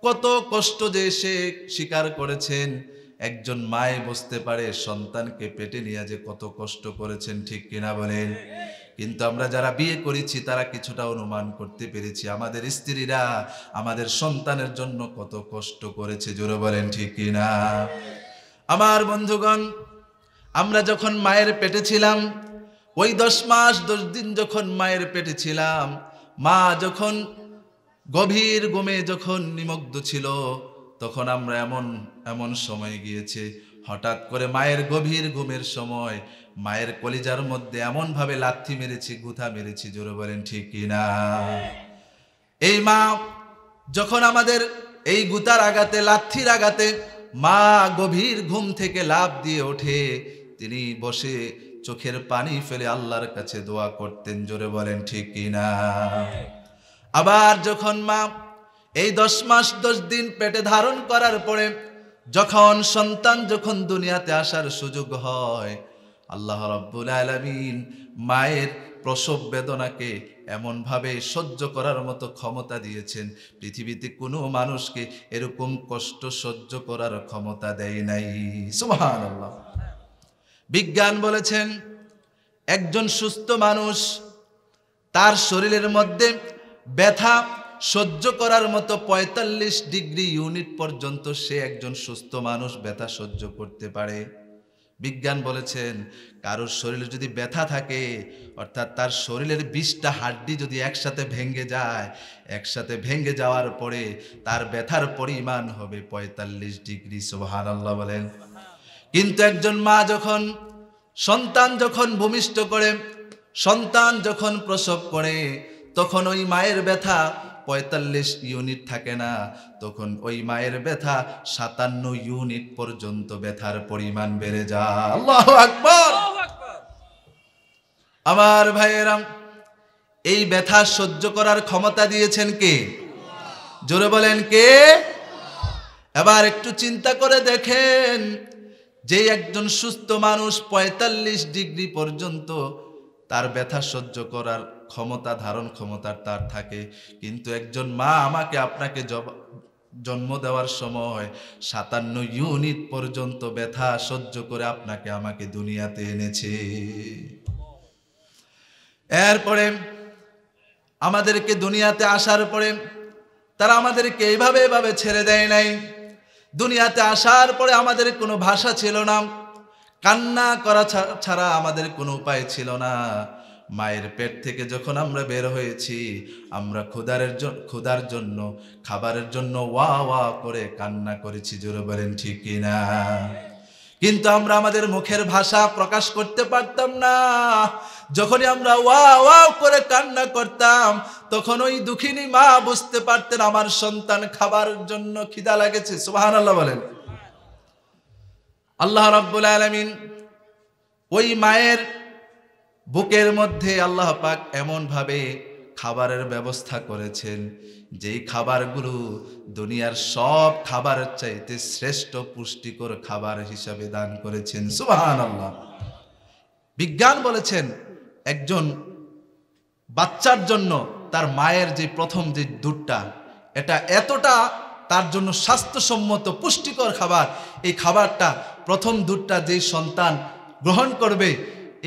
কত কষ্ট যে সে স্বীকার করেছেন, একজন মায়ে বুঝতে পারে সন্তানকে পেটে নিয়ে যে কত কষ্ট করেছেন, ঠিক কিনা বলেন? কিন্তু আমরা যারা বিয়ে করেছি তারা কিছুটা অনুমান করতে পেরেছি আমাদের স্ত্রীরা আমাদের সন্তানের জন্য কত কষ্ট করেছে, জোরে বলেন ঠিক কিনা? আমার বন্ধুগণ, আমরা যখন মায়ের পেটে ছিলাম, ওই 10 মাস 10 দিন যখন মায়ের পেটে ছিলাম, মা যখন গভীর ঘুমে যখন নিমগ্ন ছিল, তখন আমরা এমন সময় গিয়েছে, হঠাৎ করে মায়ের গভীর ঘুমের সময় মায়ের কলিজার মধ্যে এমন ভাবে লাথি মেরেছি, গুথা মেরেছি, জোরে বলেন ঠিক কিনা? এই মা যখন আমাদের এই গুতার আঘাতে, লাথির আঘাতে মা গভীর ঘুম থেকে লাফ দিয়ে ওঠে, তিনি বসে চোখের পানি ফেলে আল্লাহর কাছে দোয়া করতেন, জোরে বলেন ঠিক কিনা? আবার যখন মা এই 10 মাস 10 দিন পেটে ধারণ করার পরে যখন সন্তান যখন দুনিয়াতে আসার সুযোগ হয়, আল্লাহ রাব্বুল আলামিন মায়ের প্রসব বেদনাকে এমন ভাবে সহ্য করার মতো ক্ষমতা দিয়েছেন, পৃথিবীতে কোনো মানুষকে এরকম কষ্ট সহ্য করার ক্ষমতা দেয় নাই। সুবহানাল্লাহ। বিজ্ঞান বলেছেন একজন সুস্থ মানুষ তার শরীরের মধ্যে ব্যথা সহ্য করার মতো 45 ডিগ্রি ইউনিট পর্যন্ত সে একজন সুস্থ মানুষ ব্যথা সহ্য করতে পারে। বিজ্ঞান বলেছেন কারোর শরীরে যদি ব্যথা থাকে, অর্থাৎ তার শরীরের 20টা হাড্ডি যদি একসাথে ভেঙে যায়, একসাথে ভেঙে যাওয়ার পরে তার ব্যথার পরিমাণ হবে 45 ডিগ্রি। সুবহানাল্লাহ বলেন। কিন্তু একজন মা যখন সন্তান যখন ভূমিষ্ঠ করে, সন্তান যখন প্রসব করে, তখন ওই মায়ের ব্যথা 45 ইউনিট থাকে না, তখন ওই মায়ের ব্যথা 57 ইউনিট পর্যন্ত ব্যথার পরিমাণ বেড়ে যায়। আল্লাহু আকবার। আমার ভাইয়েরা, এই ব্যথা সহ্য করার ক্ষমতা দিয়েছেন কে? জোরে বলেন কে? এবার একটু চিন্তা করে দেখেন, যে একজন সুস্থ মানুষ 45 ডিগ্রি পর্যন্ত তার ব্যথা সহ্য করার ক্ষমতা, ধারণ ক্ষমতা তার থাকে, কিন্তু একজন মা আমাকে আপনাকে জন্ম দেওয়ার সময় 57 ইউনিট পর্যন্ত ব্যথা সহ্য করে আপনাকে আমাকে দুনিয়াতে এনেছে। এরপরে আমাদেরকে দুনিয়াতে আসার পরে তারা আমাদেরকে এইভাবে ছেড়ে দেয় নাই। দুনিয়াতে আসার পরে আমাদের কোনো ভাষা ছিল না, কান্না করা ছাড়া আমাদের কোনো উপায় ছিল না। মায়ের পেট থেকে যখন আমরা বের হয়েছি, আমরা ক্ষুধার জন্য, খাবারের জন্য ওয়া ওয়া করে কান্না করেছি, জোরে বলেন ঠিক কিনা? কিন্তু আমরা আমাদের মুখের ভাষা প্রকাশ করতে পারতাম না। যখনই আমরা ওয়া ওয়া করে কান্না করতাম, তখন ওই দুঃখিনী মা বুঝতে পারতেন আমার সন্তান খাবারের জন্য খিদা লাগেছে। সুবহানাল্লাহ বলেন। আল্লাহ রাব্বুল আলামিন ওই মায়ের বুকের মধ্যে আল্লাহ পাক এমন ভাবে খাবারের ব্যবস্থা করেছেন, যেই খাবারগুলো দুনিয়ার সব খাবারের চাইতে শ্রেষ্ঠ পুষ্টিকর খাবার হিসাবে দান করেছেন। সুবহানাল্লাহ। বিজ্ঞান বলেছেন একজন বাচ্চার জন্য তার মায়ের যে প্রথম যে দুধটা, এটা এতটা তার জন্য স্বাস্থ্যসম্মত পুষ্টিকর খাবার। এই খাবারটা, প্রথম দুধটা যেই সন্তান গ্রহণ করবে,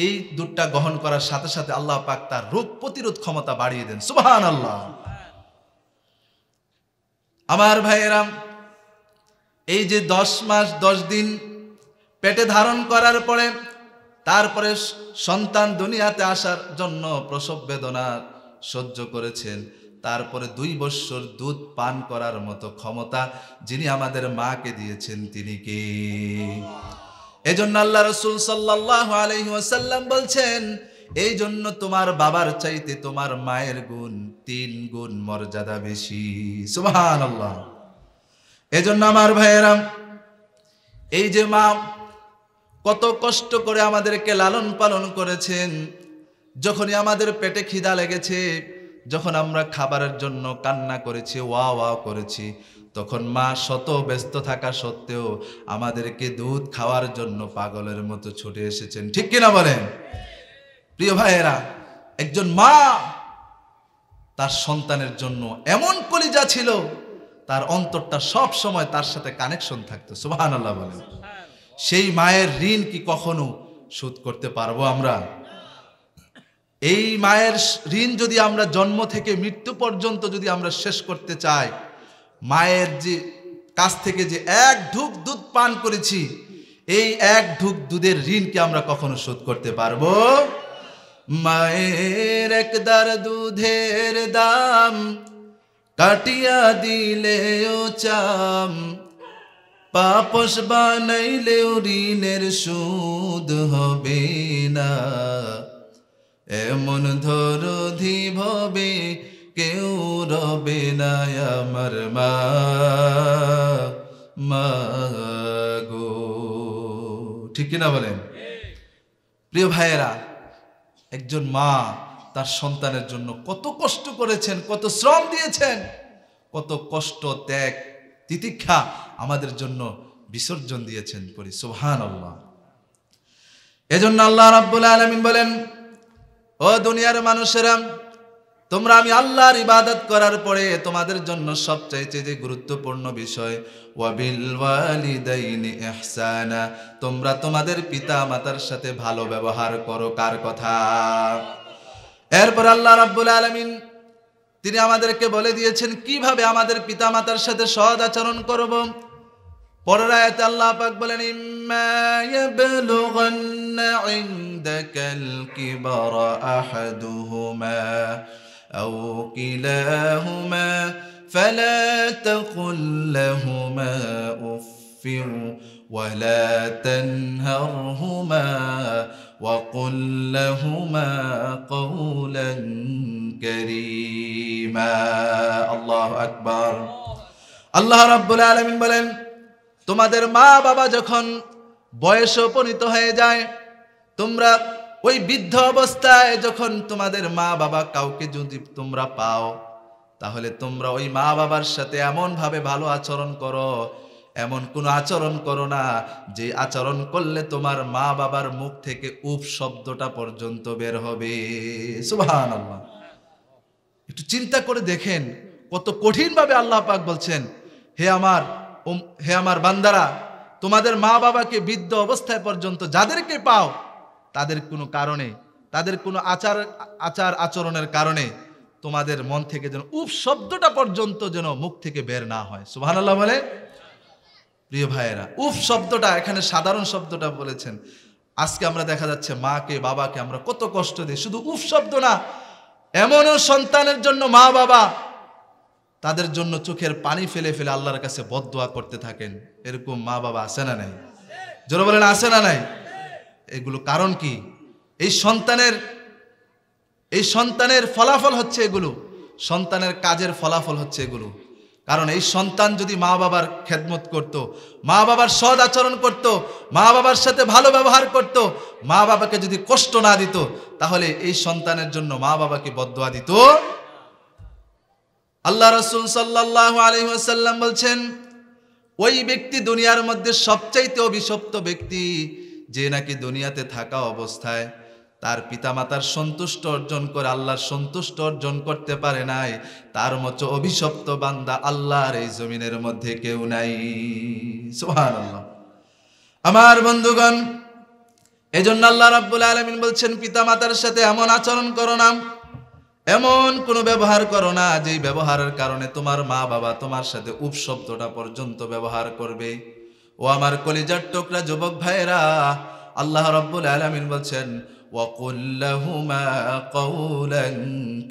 এই দুধটা গ্রহণ করার সাথে সাথে আল্লাহ পাক তার রোগ প্রতিরোধ ক্ষমতা বাড়িয়ে দেন। সুবহানাল্লাহ। আমার ভাইয়েরা, এই যে 10 মাস 10 দিন পেটে ধারণ করার পরে তারপরে সন্তান দুনিয়াতে আসার জন্য প্রসব বেদনা সহ্য করেছেন, তারপরে 2 বৎসর দুধ পান করার মতো ক্ষমতা যিনি আমাদের মাকে দিয়েছেন তিনি কে? এজন্য আল্লাহ রাসূল সাল্লাল্লাহু আলাইহি ওয়াসাল্লাম বলছেন, এই জন্য তোমার বাবার চাইতে তোমার মায়ের গুণ 3 গুণ মর্যাদা বেশি। সুবহানাল্লাহ। এজন্য আমার ভাইয়েরা, এই যে মা কত কষ্ট করে আমাদেরকে লালন পালন করেছেন, যখনই আমাদের পেটে খিদা লেগেছে যখন আমরা খাবারের জন্য কান্না করেছি, ওয়া ওয়া করেছি, তখন মা শত ব্যস্ত থাকা সত্ত্বেও আমাদেরকে দুধ খাওয়ার জন্য পাগলের মতো ছুটে এসেছেন, ঠিক কিনা বলেন? প্রিয় ভাইয়েরা, একজন মা তার সন্তানের জন্য এমন কলিজা ছিল, তার অন্তরটা সব সময় তার সাথে কানেকশন থাকতো। সুবহানাল্লাহ বলেন। সেই মায়ের ঋণ কি কখনো শোধ করতে পারবো আমরা? এই মায়ের ঋণ যদি আমরা জন্ম থেকে মৃত্যু পর্যন্ত যদি আমরা শেষ করতে চাই, মায়ের যে কাছ থেকে যে এক ঢুক দুধ পান করেছি, এই এক ঢুক দুধের ঋণ কি আমরা কখনো শোধ করতে পারবো? মায়ের একদার দুধের দাম কাটিয়া দিলেও চাম, পাপস বানাইলেও ঋণের সুদ হবে না। এমন ধরধি ভবে কেউ রবে না আমার মা, মা গো, ঠিক কিনা বলেন? প্রিয় ভাইয়েরা, একজন মা তার সন্তানের জন্য কত কষ্ট করেছেন, কত শ্রম দিয়েছেন, কত কষ্ট, ত্যাগ, তিতিক্ষা আমাদের জন্য বিসর্জন দিয়েছেন। পড়ি সুবহানাল্লাহ। এজন্য আল্লাহ রাব্বুল আলামিন বলেন, ও দুনিয়ার মানুষেরা, তোমরা আমি আল্লাহর ইবাদত করার পরে তোমাদের জন্য সবচাইতে যে গুরুত্বপূর্ণ বিষয়, ওয়াবিল ওয়ালিদাইনি ইহসানা, তোমরা তোমাদের পিতা মাতার সাথে ভালো ব্যবহার করো। কার কথা? এরপর আল্লাহ রাব্বুল আলামিন তিনি আমাদেরকে বলে দিয়েছেন কিভাবে আমাদের পিতা মাতার সাথে সৎ আচরণ করব। পরের আয়াতে আল্লাহ পাক বলেন, ইম্মা ইয়াবলুগান্না ইনদাকাল কিবারা আহাদুহুমা আও কিলাহুমা ফালা তাকুল লাহুমা উফফিন ওয়ালা তানহারহুমা وقل لهما قولا كريما। আল্লাহু আকবার। আল্লাহ রাব্বুল আলামিন বলেন, তোমাদের মা বাবা যখন বয়সে উপনীত হয়ে যায়, তোমরা ওই বৃদ্ধ অবস্থায় যখন তোমাদের মা বাবা কাউকে যদি তোমরা পাও, তাহলে তোমরা ওই মা বাবার সাথে এমন ভাবে ভালো আচরণ করো, এমন কোন আচরণ করো না যে আচরণ করলে তোমার মা বাবার মুখ থেকে উফ শব্দটা পর্যন্ত বের হবে। সুবহানাল্লাহ। একটু চিন্তা করে দেখেন কত কঠিন ভাবে আল্লাহ পাক বলছেন, হে আমার বান্দারা, তোমাদের মা বাবাকে বৃদ্ধ অবস্থায় পর্যন্ত যাদেরকে পাও, তাদের কোনো কারণে, তাদের কোনো আচার আচরণের কারণে তোমাদের মন থেকে যেন উফ শব্দটা পর্যন্ত যেন মুখ থেকে বের না হয়। সুবহানাল্লাহ বলে। প্রিয় ভাইয়েরা, উফ শব্দটা এখানে সাধারণ শব্দটা বলেছেন। আজকে আমরা দেখা যাচ্ছে মাকে বাবাকে আমরা কত কষ্ট দিই, শুধু উফ শব্দ না, এমনও সন্তানের জন্য মা বাবা তাদের জন্য চোখের পানি ফেলে ফেলে আল্লাহর কাছে বদদোয়া করতে থাকেন। এরকম মা বাবা আছে না নাই? জোরে বলেন, আছে না নাই? এগুলো কারণ কি? এই সন্তানের ফলাফল হচ্ছে এগুলো, সন্তানের কাজের ফলাফল হচ্ছে এগুলো। কারণ এই সন্তান যদি মা বাবার খেদমত করত, মা বাবার সৎ আচরণ করত, মা বাবার সাথে ভালো ব্যবহার করত, মা বাবাকে যদি কষ্ট না দিত, তাহলে এই সন্তানের জন্য মা বাবাকে বদদোয়া দিত। আল্লাহ রাসূল সাল্লাল্লাহু আলাইহি ওয়াসাল্লাম বলছেন, ওই ব্যক্তি দুনিয়ার মধ্যে সবচাইতে অভিশপ্ত ব্যক্তি, যে নাকি দুনিয়াতে থাকা অবস্থায় তার পিতামাতার সন্তুষ্ট অর্জন করে আল্লাহর সন্তুষ্ট অর্জন করতে পারে নাই, তার মতো অভিশপ্ত বান্দা আল্লাহর এই জমিনের মধ্যে কেউ নাই। সুবহানাল্লাহ। আমার বন্ধুগণ, এজন্য আল্লাহ রাব্বুল আলামিন বলছেন, পিতামাতার সাথে এমন আচরণ করো না, এমন কোনো ব্যবহার করো না যেই ব্যবহারের কারণে তোমার মা বাবা তোমার সাথে উফ শব্দটা পর্যন্ত ব্যবহার করবে। ও আমার কলিজার টুকরা যুবক ভাইরা, আল্লাহ রাব্বুল আলামিন বলছেন, وَقُلْ لَهُمَا قَوْلًا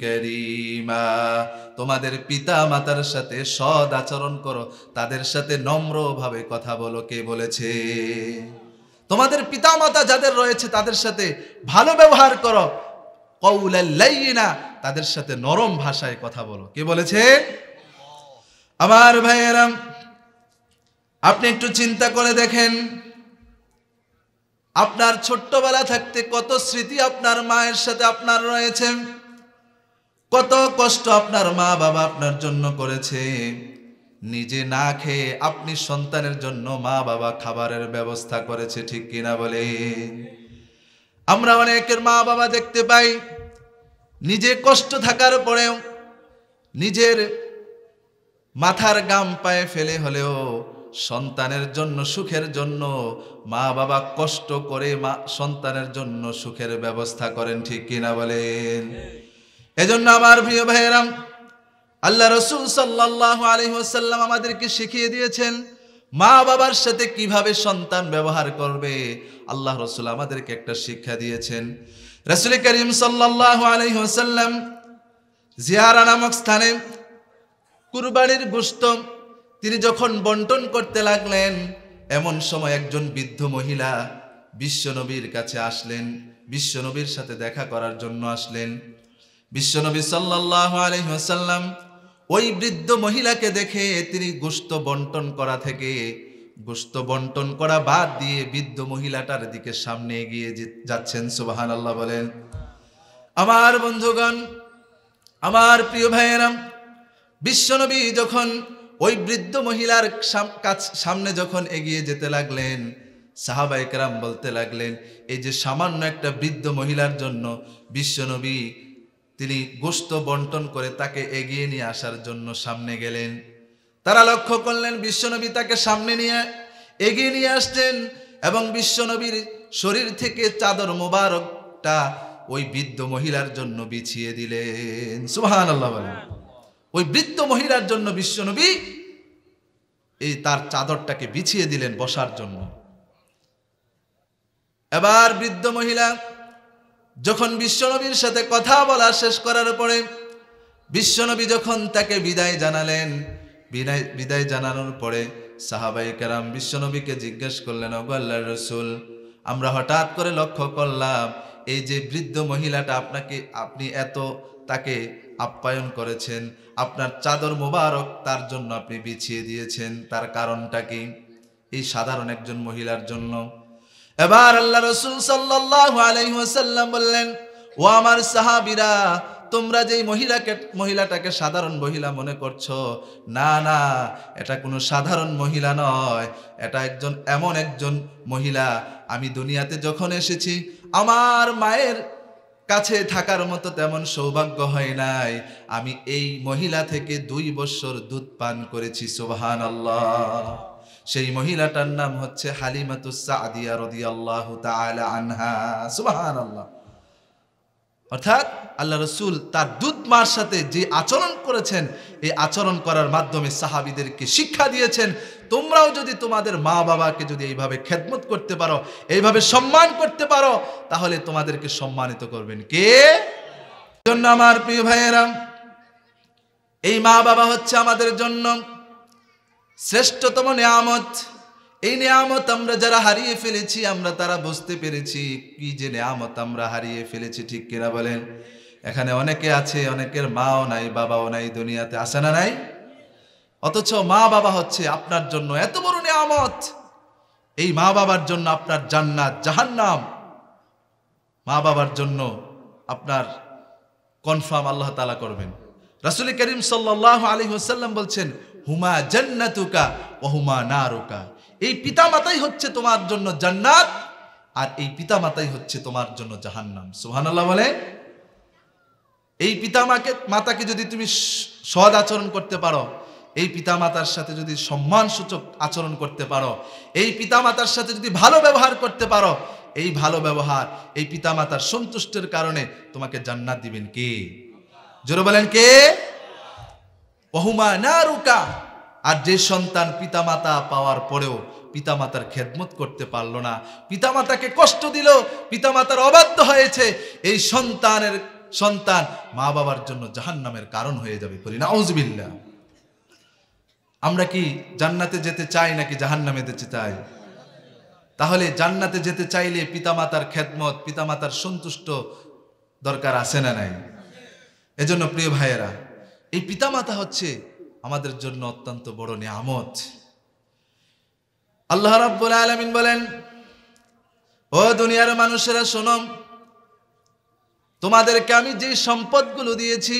كَرِيمًا, তোমাদের পিতা মাতার সাথে সৎ আচরণ করো, তাদের সাথে নম্রভাবে কথা বলো। কে বলেছে? তোমাদের পিতা মাতা যাদের রয়েছে তাদের সাথে ভালো ব্যবহার করো। কওলাল লাইয়িনা, তাদের সাথে নরম ভাষায় কথা বলো। কে বলেছে? আমার ভাইয়েরা, আপনি একটু চিন্তা করে দেখেন, আপনার ছোট্টবেলা থাকতে কত স্মৃতি আপনার মায়ের সাথে আপনার রয়েছে, কত কষ্ট আপনার মা বাবা আপনার জন্য করেছে। নিজে না খেয়ে আপনি সন্তানের জন্য মা বাবা খাবারের ব্যবস্থা করেছে, ঠিক কিনা বলে? আমরা অনেকের মা বাবা দেখতে পাই নিজে কষ্ট থাকার পরেও নিজের মাথার গাম পায়ে ফেলে হলেও সন্তানের জন্য সুখের জন্য মা বাবা কষ্ট করে সন্তানের জন্য সুখের ব্যবস্থা করেন, ঠিক কিনা বলেন? এজন্য আমার প্রিয় ভাইয়েরা, আল্লাহ রাসূল সাল্লাল্লাহু আলাইহি ওয়াসাল্লাম আমাদেরকে শিখিয়ে দিয়েছেন মা বাবার সাথে কিভাবে সন্তান ব্যবহার করবে। আল্লাহ রাসূল আমাদেরকে একটা শিক্ষা দিয়েছেন। রাসূল করিম সাল্লাল্লাহু আলাইহি ওয়াসাল্লাম জিয়ারা নামক স্থানে কুরবানির গোশত তিনি যখন বন্টন করতে লাগলেন, এমন সময় একজন বৃদ্ধ মহিলা বিশ্বনবীর কাছে আসলেন, বিশ্বনবীর সাথে দেখা করার জন্য আসলেন। বিশ্বনবী সাল্লাল্লাহু আলাইহি ওয়াসাল্লাম ওই বৃদ্ধ মহিলাকে দেখে তিনি গোশত বন্টন করা থেকে গোশত বন্টন করা বাদ দিয়ে বৃদ্ধ মহিলাটার দিকে সামনে এগিয়ে যাচ্ছেন। সুবহানাল্লাহ বলেন। আমার বন্ধুগণ, আমার প্রিয় ভাইয়েরা, বিশ্বনবী যখন ওই বৃদ্ধ মহিলার সামনে যখন এগিয়ে যেতে লাগলেন, সাহাবায়ে কেরাম বলতে লাগলেন, এই যে সামান্য একটা বৃদ্ধ মহিলার জন্য বিশ্বনবী তিনি গোশত বন্টন করে তাকে এগিয়ে নিয়ে আসার জন্য সামনে গেলেন। তারা লক্ষ্য করলেন বিশ্বনবী তাকে সামনে নিয়ে এগিয়ে নিয়ে আসছেন এবং বিশ্বনবীর শরীর থেকে চাদর মোবারকটা ওই বৃদ্ধ মহিলার জন্য বিছিয়ে দিলেন। সুবহানাল্লাহ বলেন। ওই বৃদ্ধ মহিলার জন্য বিশ্বনবী এই তার চাদরটাকে বিছিয়ে দিলেন বসার জন্য। এবার বৃদ্ধ মহিলা যখন বিশ্বনবীর সাথে কথা বলা শেষ করার পরে বিশ্বনবী যখন তাকে বিদায় জানালেন, বিদায় জানানোর পরে সাহাবায়ে কেরাম বিশ্বনবীকে জিজ্ঞেস করলেন, ওগো আল্লাহর রাসূল, আমরা হঠাৎ করে লক্ষ্য করলাম এই যে বৃদ্ধ মহিলাটা আপনি এত তাকে আপ্যায়ন করেছেন, আপনার চাদর মোবারক তার জন্য আপনি বিছিয়ে দিয়েছেন, তার কারণটা কি? এই সাধারণ একজন মহিলার জন্য। এবার আল্লাহ রাসূল সাল্লাল্লাহু আলাইহি ওয়াসাল্লাম বললেন, ও আমার সাহাবীরা, তোমরা যেই মহিলাটাকে সাধারণ মহিলা মনে করছো, না না, এটা কোনো সাধারণ মহিলা নয়, এটা এমন একজন মহিলা, আমি দুনিয়াতে যখন এসেছি আমার মায়ের কাছে থাকার মতো তেমন সৌভাগ্য হয় নাই, আমি এই মহিলা থেকে 2 বছর দুধ পান করেছি। সুবহানাল্লাহ। সেই মহিলাটার নাম হচ্ছে হালিমাতুস সাদিয়া রাদিয়াল্লাহু তাআলা আনহা। সুবহানাল্লাহ। অর্থাৎ আল্লাহ রাসূল তার দুধ মার সাথে যে আচরণ করেছেন, এই আচরণ করার মাধ্যমে সাহাবীদেরকে শিক্ষা দিয়েছেন, তোমরাও যদি তোমাদের মা বাবাকে যদি এইভাবে খেদমত করতে পারো, এইভাবে সম্মান করতে পারো, তাহলে তোমাদেরকে সম্মানিত করবেন কে? জন্য আমার প্রিয় ভাইয়েরা, এই মা বাবা হচ্ছে আমাদের জন্য শ্রেষ্ঠতম নিয়ামত। এই নিয়ামত আমরা যারা হারিয়ে ফেলেছি, আমরা তারা বুঝতে পেরেছি কি যে নিয়ামত আমরা হারিয়ে ফেলেছি, ঠিক কিনা বলেন? এখানে অনেকে আছে, অনেকের মাও নাই বাবাও নাই, দুনিয়াতে আছে না নাই? অথচ মা বাবা হচ্ছে আপনার জন্য এত বড় নিয়ামত। এই মা বাবার জন্য আপনার জান্নাত জাহান্নাম, মা বাবার জন্য আপনার কনফার্ম আল্লাহ তাআলা করবেন। রাসূল করিম সাল্লাল্লাহু আলাইহি ওয়াসাল্লাম বলছেন, হুমা জান্নাতুকা ওয়া হুমা নারুকা। এই পিতামাতাই হচ্ছে তোমার জন্য জান্নাত, আর এই পিতামাতাই হচ্ছে তোমার জন্য জাহান্নাম। সুবহানাল্লাহ বলে। এই মাতাকে যদি তুমি সৎ আচরণ করতে পারো, এই পিতামাতার সাথে যদি সম্মানসূচক আচরণ করতে পারো, এই পিতামাতার সাথে যদি ভালো ব্যবহার করতে পারো, এই ভালো ব্যবহার এই পিতামাতার সন্তুষ্টের কারণে তোমাকে জান্নাত দিবেন কে? জোরে বলেন কে? ওহুমা নারুকা। আর যে সন্তান পিতামাতা পাওয়ার পরেও পিতামাতার খেদমত করতে পারলো না, পিতামাতাকে কষ্ট দিল, পিতামাতার অবাধ্য হয়েছে, এই সন্তান মা বাবার জন্য জাহান্নামের কারণ হয়ে যাবে। বলি নাউযুবিল্লাহ। আমরা কি জান্নাতে যেতে চাই নাকি জাহান্নামে যেতে চাই? তাহলে জান্নাতে যেতে চাইলে পিতামাতার খেদমত, পিতামাতার সন্তুষ্ট দরকার আছে না নাই? এজন্য প্রিয় ভাইয়েরা, এই পিতামাতা হচ্ছে আমাদের জন্য অত্যন্ত বড় নিয়ামত। আল্লাহ রাব্বুল আলামিন বলেন, ও দুনিয়ার মানুষেরা শোনো, তোমাদেরকে আমি যে সম্পদগুলো দিয়েছি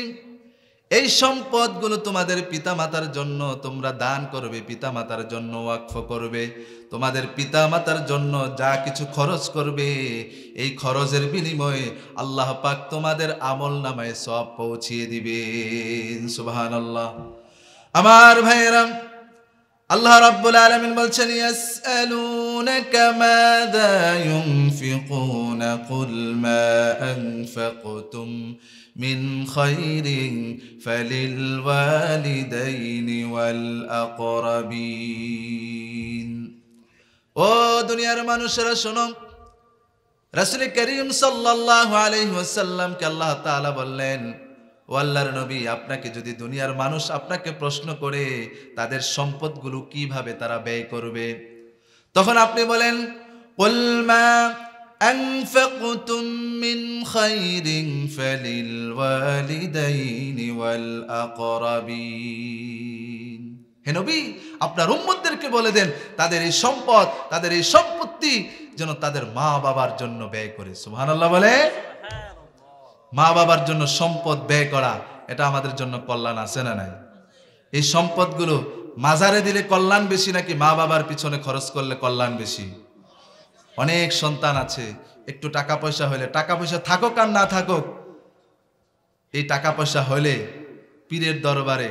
এই সম্পদগুলো তোমাদের পিতামাতার জন্য তোমরা দান করবে, পিতামাতার জন্য ওয়াকফ করবে। তোমাদের পিতামাতার জন্য যা কিছু খরচ করবে, এই খরচের বিনিময়ে আল্লাহ পাক তোমাদের আমলনামায় সওয়াব পৌঁছিয়ে দিবেন। সুবহানাল্লাহ। আমার ভাইয়েরা, আল্লাহ রাব্বুল আলামিন বলছেন, ইয়াসআলুনাকা মাযা ইউনফিকুনা কুল মা আনফাকতুম মিন খায়রিন ফালিল ওয়ালিদাইনি ওয়াল আকরাবিন। ও দুনিয়ার মানুষেরা শোনো, রাসূল করিম সাল্লাল্লাহু আলাইহি ওয়াসাল্লামকে আল্লাহ তাআলা বললেন, ও আল্লাহর নবী, আপনাকে যদি দুনিয়ার মানুষ আপনাকে প্রশ্ন করে তাদের সম্পদগুলো কিভাবে তারা ব্যয় করবে, তখন আপনি বলেন, কুল মা আনফাকতুম মিন খায়রিন ফালিল ওয়ালিদাইনি ওয়াল আকরাবিন। হে নবী, আপনার উম্মতদেরকে বলে দেন তাদের এই সম্পদ, তাদের এই সম্পত্তি যেন তাদের মা বাবার জন্য ব্যয় করে। সুবহানাল্লাহ বলে। মা বাবার জন্য সম্পদ ব্যয় করা, এটা আমাদের জন্য কল্যাণ আছে না নাই? এই সম্পদগুলো মাজারে দিলে কল্যাণ বেশি নাকি মা বাবার পিছনে খরচ করলে কল্যাণ বেশি? অনেক সন্তান আছে, একটু টাকা পয়সা হলে, টাকা পয়সা থাকুক আর না থাকুক, এই টাকা পয়সা হলে পীরের দরবারে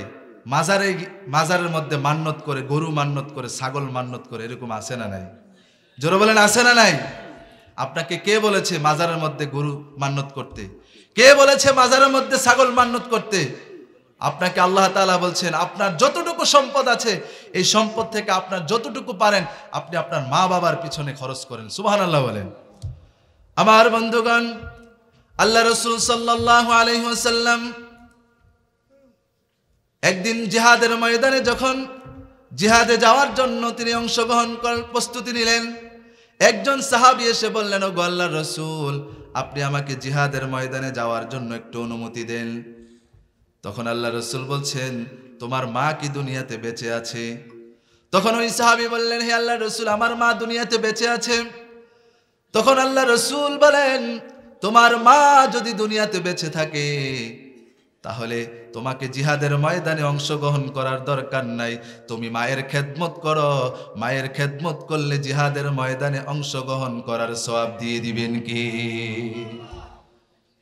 মাজারের মধ্যে মান্নত করে, গরু মান্নত করে, ছাগল মান্নত করে, এরকম আছে না নাই? জোরে বলেন, আছে না নাই? আপনাকে কে বলেছে মাজারের মধ্যে গরু মান্নত করতে? কে বলেছে মাজারের মধ্যে ছাগল মান্নত করতে? আপনাকে আল্লাহ তাআলা বলছেন, আপনার যতটুকু সম্পদ আছে এই সম্পদ থেকে আপনার যতটুকু পারেন আপনি আপনার মা বাবার পিছনে খরচ করেন। সুবহানাল্লাহ বলেন। আমার বন্ধুগণ, আল্লাহ রাসূল সাল্লাল্লাহু আলাইহি ওয়াসাল্লাম একদিন জিহাদের ময়দানে যখন জিহাদে যাওয়ার জন্য তিনি অংশগ্রহণ করার প্রস্তুতি নিলেন, একজন সাহাবী এসে বললেন, ও আল্লাহর রাসূল, আপনি আমাকে জিহাদের ময়দানে যাওয়ার জন্য একটু অনুমতি দেন। তখন আল্লাহ রাসূল বলছেন, তোমার মা কি দুনিয়াতে বেঁচে আছে? তখন ওই সাহাবী বললেন, হে আল্লাহর রাসূল, আমার মা দুনিয়াতে বেঁচে আছে। তখন আল্লাহ রাসূল বলেন, তোমার মা যদি দুনিয়াতে বেঁচে থাকে তাহলে তোমাকে জিহাদের ময়দানে অংশগ্রহণ করার দরকার নাই, তুমি মায়ের খেদমত করো। মায়ের খেদমত করলে জিহাদের ময়দানে অংশগ্রহণ করার সওয়াব দিয়ে দিবেন কে?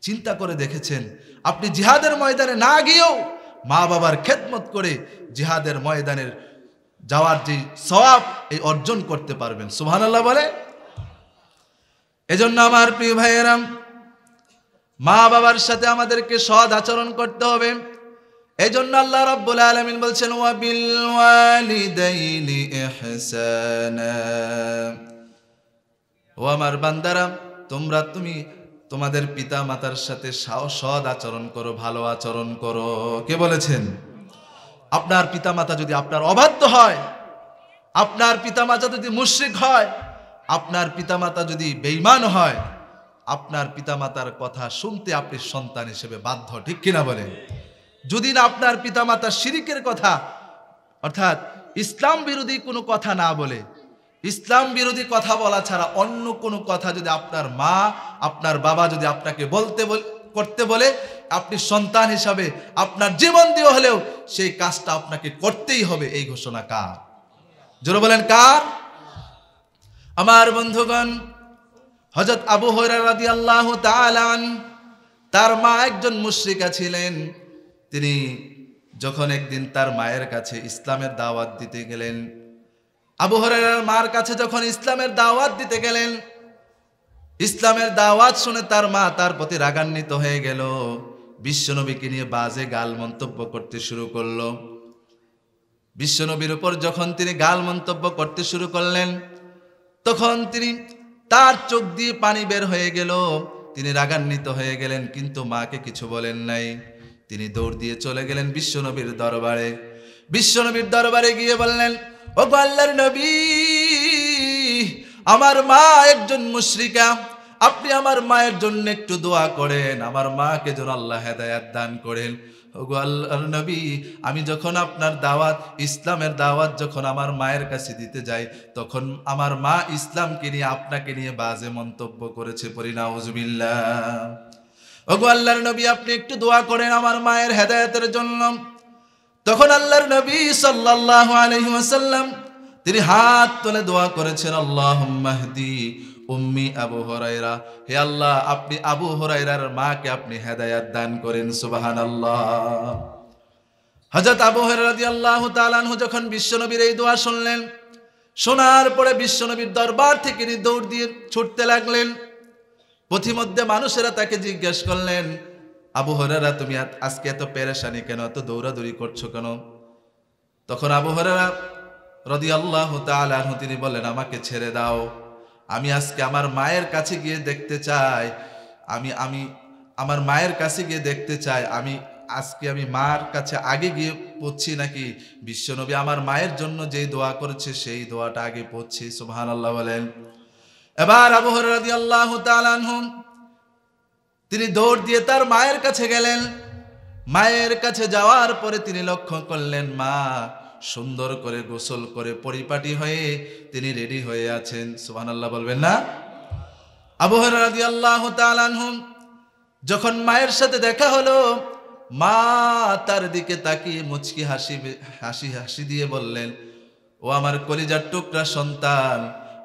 চিন্তা করে দেখেছেন, আপনি জিহাদের ময়দানে না গিয়েও মা বাবার খেদমত করে জিহাদের ময়দানের যাওয়ার যে সওয়াব এই অর্জন করতে পারবেন। সুবহানাল্লাহ বলে। এজন্য আমার প্রিয় ভাইয়েরা, মা বাবার সাথে আমাদেরকে সৎ আচরণ করতে হবে। এজন্য আল্লাহ রাব্বুল আলামিন বলছেন, ওয়া বিল ওয়ালিদাইনি ইহসানা। ও আমার বান্দারা, তুমি তোমাদের পিতা মাতার সাথে সৎ আচরণ করো, ভালো আচরণ করো। কে বলেছেন? আপনার পিতা মাতা যদি আপনার অবাধ্য হয়, আপনার পিতা মাতা যদি মুশরিক হয়, আপনার পিতা মাতা যদি বেঈমান হয়, আপনার পিতামাতার কথা শুনতে আপনি সন্তান হিসেবে বাধ্য, ঠিক কিনা বলেন? যদি না আপনার পিতামাতা শিরিকের কথা, অর্থাৎ ইসলাম বিরোধী কোনো কথা না বলে, ইসলাম বিরোধী কথা বলা ছাড়া অন্য কোনো কথা যদি আপনার মা, আপনার বাবা যদি আপনাকে করতে বলে, আপনি সন্তান হিসাবে আপনার জীবন দিয়ে হলেও সেই কাজটা আপনাকে করতেই হবে। এই ঘোষণা কার? জোরে বলেন, কার? আমার বন্ধুগণ, হযরত আবু হুরায়রা রাদিয়াল্লাহু তাআলা আনহু, তার মা একজন মুশরিকা ছিলেন। তিনি যখন একদিন তার মায়ের কাছে ইসলামের দাওয়াত দিতে গেলেন, আবু হুরায়রার মার কাছে যখন ইসলামের দাওয়াত দিতে গেলেন, ইসলামের দাওয়াত শুনে তার মা তার প্রতি রাগান্বিত হয়ে গেল। বিশ্বনবীকে নিয়ে বাজে গাল মন্তব্য করতে শুরু করলো। বিশ্বনবীর উপর যখন তিনি গাল মন্তব্য করতে শুরু করলেন, তখন তার চোখ দিয়ে পানি বের হয়ে গেল। তিনি রাগান্বিত হয়ে গেলেন, কিন্তু মাকে কিছু বলেন নাই। তিনি দৌড় দিয়ে চলে গেলেন বিশ্বনবীর দরবারে। বিশ্বনবীর দরবারে গিয়ে বললেন, ও আল্লাহর নবী, আমার মা একজন মুশরিকা, আপনি আমার মায়ের জন্য একটু দোয়া করেন, আমার মাকে যেন আল্লাহ হেদায়েত দান করেন। ওগো আল্লাহর নবী, আমি যখন আপনার দাওয়াত, ইসলামের দাওয়াত যখন আমার মায়ের কাছে দিতে যাই, তখন আমার মা ইসলামকে নিয়ে, আপনাকে নিয়ে বাজে মন্তব্য করেছে। পড়ি নাউজুবিল্লাহ। ওগো আল্লাহর নবী, আপনি একটু দোয়া করেন আমার মায়ের হেদায়েতের জন্য। তখন আল্লাহর নবী সাল্লাল্লাহু আলাইহি ওয়াসাল্লাম তিনি হাত তুলে দোয়া করেছেন, আল্লাহুম্মা হদি উম্মি আবু হুরায়রা, হে আল্লাহ আপনি আবু হুরায়রার মাকে আপনি হেদায়েত দান করেন। সুবহানাল্লাহ। হযরত আবু হুরায়রা রাদিয়াল্লাহু তাআলা আনহু যখন বিশ্বনবীর এই দোয়া শুনলেন, শোনার পরে বিশ্বনবীর দরবার থেকে তিনি দৌড় দিয়ে ছুটতে লাগলেন। পথিমধ্যে মানুষেরা তাকে জিজ্ঞেস করলেন, আবু হুরায়রা তুমি আজকে এত পেরেশানি কেন, এত দৌড়াদৌড়ি করছো কেন? তখন আবু হুরায়রা রাদিয়াল্লাহু তাআলা আনহু তিনি বললেন, আমাকে ছেড়ে দাও, আমি আজকে আমার মায়ের কাছে গিয়ে দেখতে চাই, আমি আমার মায়ের কাছে গিয়ে দেখতে চাই আমি মার কাছে আগে গিয়ে পড়ছি নাকি বিশ্বনবী আমার মায়ের জন্য যেই দোয়া করেছে সেই দোয়াটা আগে পড়ছি। সুবহানাল্লাহ বলেন। এবার আবু হুরায়রা রাদিয়াল্লাহু তাআলা আনহু তিনি দৌড় দিয়ে তার মায়ের কাছে গেলেন। মায়ের কাছে যাওয়ার পরে তিনি লক্ষ্য করলেন মা সুন্দর করে গোসল করে পরিপাটি হয়ে তিনি রেডি হয়ে আছেন। সুবহানাল্লাহ বলবেন না? আবু হুরায়রা রাদিয়াল্লাহু তাআলা আনহু যখন মায়ের সাথে দেখা হলো, মা তার দিকে তাকিয়ে মুচকি হাসি দিয়ে বললেন, ও আমার কলিজার টুকরা সন্তান,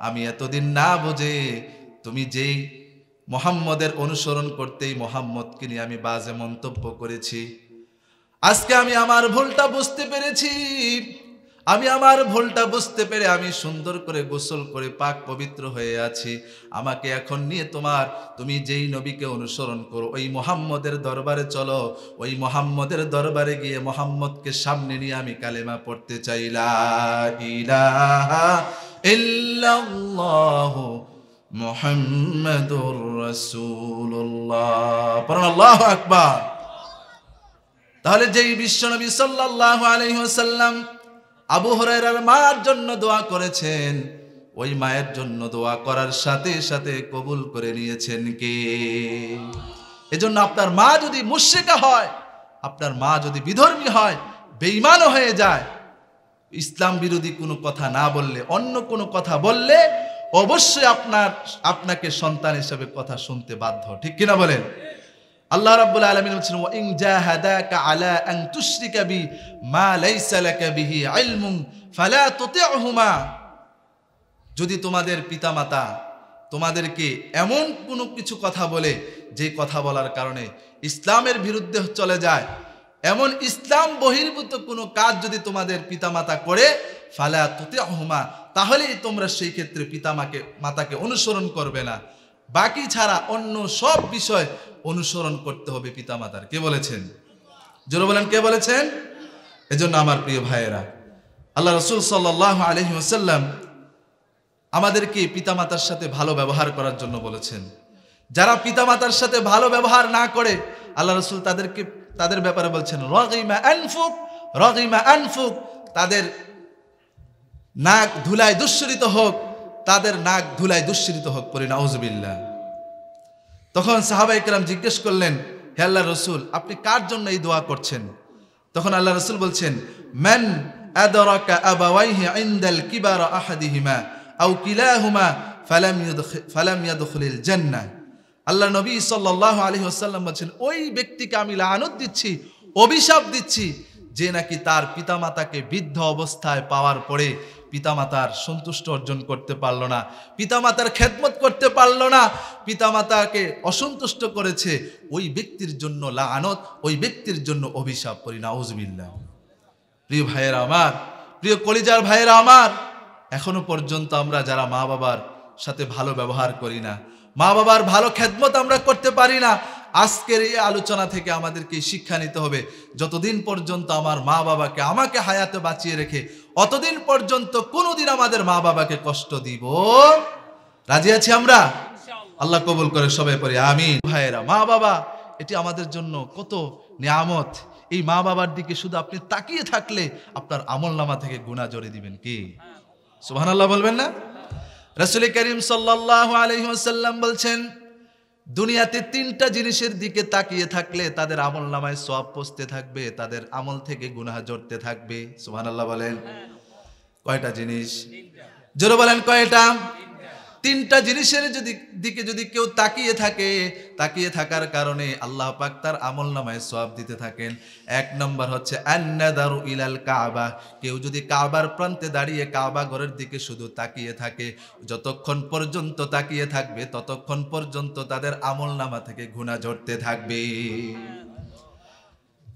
আমি এতদিন না বুঝে তুমি যেই মুহাম্মদের অনুসরণ করতেই মুহাম্মদকে নিয়ে আমি বাজে মন্তব্য করেছি, আজকে আমি আমার ভুলটা বুঝতে পেরেছি। আমার ভুলটা বুঝতে পেরে আমি সুন্দর করে গোসল করে পাক পবিত্র হয়ে আছি। আমাকে এখন নিয়ে তুমি যেই নবীকে অনুসরণ করো ওই মুহাম্মদের দরবারে চলো, ওই মুহাম্মদের দরবারে গিয়ে মুহাম্মদকে সামনে নিয়ে আমি কালেমা পড়তে চাই, লা ইলাহা ইল্লাল্লাহু মুহাম্মাদুর রাসূলুল্লাহ। পড়ুন আল্লাহু আকবার। তাহলে যেই বিশ্বনবী সাল্লাল্লাহু আলাইহি ওয়াসাল্লাম আবু হুরায়রার মার জন্য দোয়া করেছেন, ওই মায়ের জন্য দোয়া করার সাথে সাথে কবুল করে নিয়েছেন কে? এজন্য আপনার মা যদি মুশরিকা হয়, আপনার মা যদি বিধর্মী হয়, বেঈমানও হয়ে যায়, ইসলাম বিরোধী কোনো কথা না বললে, অন্য কোনো কথা বললে অবশ্যই আপনাকে সন্তান হিসেবে কথা শুনতে বাধ্য। ঠিক কিনা বলেন? আল্লাহ রাব্বুল আলামিন বলেছেন, ওয়া ইন জাহাদাকা আলা আন তুশরিকা বি মা লাইসা লাকা বিহি ইলমুন ফালা তুতি'হুমা। যদি তোমাদের পিতামাতা তোমাদেরকে এমন কোনো কিছু কথা বলে যে কথা বলার কারণে ইসলামের বিরুদ্ধে চলে যায়, এমন ইসলাম বহির্ভূত কোনো কাজ যদি তোমাদের পিতামাতা করে, ফালা তুতি'হুমা, তাহলেই তোমরা সেই ক্ষেত্রে মাতাকে অনুসরণ করবে না, বাকি ছাড়া অন্য সব বিষয় অনুসরণ করতে হবে পিতামাতার। কে বলেছেন? জোরে বলেন, কে বলেছেন? এজন্য আমার প্রিয় ভাইয়েরা, আল্লাহ রাসূল সাল্লাল্লাহু আলাইহি ওয়াসাল্লাম আমাদেরকে পিতামাতার সাথে ভালো ব্যবহার করার জন্য বলেছেন। যারা পিতামাতার সাথে ভালো ব্যবহার না করে, আল্লাহ রাসূল তাদের ব্যাপারে বলছেন, রগিমা আনফুক, তাদের নাক ধুলায় দুঃসরিত হোক, তাদের নাক ধুলায় দুঃসরিত হোক, পড়ি নাউযুবিল্লাহ। তখন সাহাবায়ে কেরাম জিজ্ঞেস করলেন, হে আল্লাহর রাসূল, আপনি কার জন্য এই দোয়া করছেন? তখন আল্লাহ রাসূল বলছেন, মান আদরাকা আবাওয়াইহি ইনদাল কিবার আহাদিহিমা আও কিলাহুমা ফালাম ইয়াদখুলিল জান্নাহ। আল্লাহ নবী সাল্লাল্লাহু আলাইহি ওয়াসাল্লাম বলেন, ওই ব্যক্তিকে আমি লানত দিচ্ছি, অভিশাপ দিচ্ছি, যে নাকি তার পিতামাতাকে বৃদ্ধ অবস্থায় পাওয়ার পরে পিতামাতার সন্তুষ্ট অর্জন করতে পারল না, পিতামাতার খেদমত করতে পারল না, পিতামাতাকে অসন্তুষ্ট করেছে, ওই ব্যক্তির জন্য লানত, ওই ব্যক্তির জন্য অভিশাপ, করি নাউযুবিল্লাহ। প্রিয় ভাইয়েরা আমার, প্রিয় কলিজার ভাইয়েরা আমার, এখনো পর্যন্ত আমরা যারা মা বাবার সাথে ভালো ব্যবহার করি না, মা বাবার ভালো খেদমত আমরা করতে পারি না, আজকের এই আলোচনা থেকে আমাদেরকে শিক্ষা নিতে হবে, যতদিন পর্যন্ত আমার মা বাবাকে আমাকে হায়াতে বাঁচিয়ে রেখে অতদিন পর্যন্ত কোনোদিন আমাদের মা বাবাকে কষ্ট দিব। রাজি আছি আমরা? আল্লাহ কবুল করে সবাই পড়ি আমিন। ভাইয়েরা, মা বাবা এটি আমাদের জন্য কত নিয়ামত। এই মা বাবার দিকে শুধু আপনি তাকিয়ে থাকলে আপনার আমলনামা থেকে গুনাহ জড়িয়ে দিবেন। কি সুবহানাল্লাহ বলবেন না? রাসূল করিম সাল্লাল্লাহু আলাইহি ওয়াসাল্লাম বলছেন, দুনিয়াতে তিনটা জিনিসের দিকে তাকিয়ে থাকলে তাদের আমলনামায় সওয়াব পৌঁছতে থাকবে, তাদের আমল থেকে গুনাহ জড়তে থাকবে। সুবহানাল্লাহ বলেন। কয়টা জিনিস? জোরে বলেন, কয়টা? তিনটা জিনিসের দিকে যদি কেউ তাকিয়ে থাকার কারণে আল্লাহ পাক তার আমলনামায় সওয়াব দিতে থাকেন। এক নম্বর হচ্ছে আন-নাযারু ইলাল কাবা, কেউ যদি কাবার প্রান্তে দাঁড়িয়ে কাবা ঘরের দিকে শুধু তাকিয়ে থাকে, যতক্ষণ পর্যন্ত তাকিয়ে থাকবে ততক্ষণ পর্যন্ত তাদের আমলনামা থেকে গুনাহ ঝরতে থাকবে।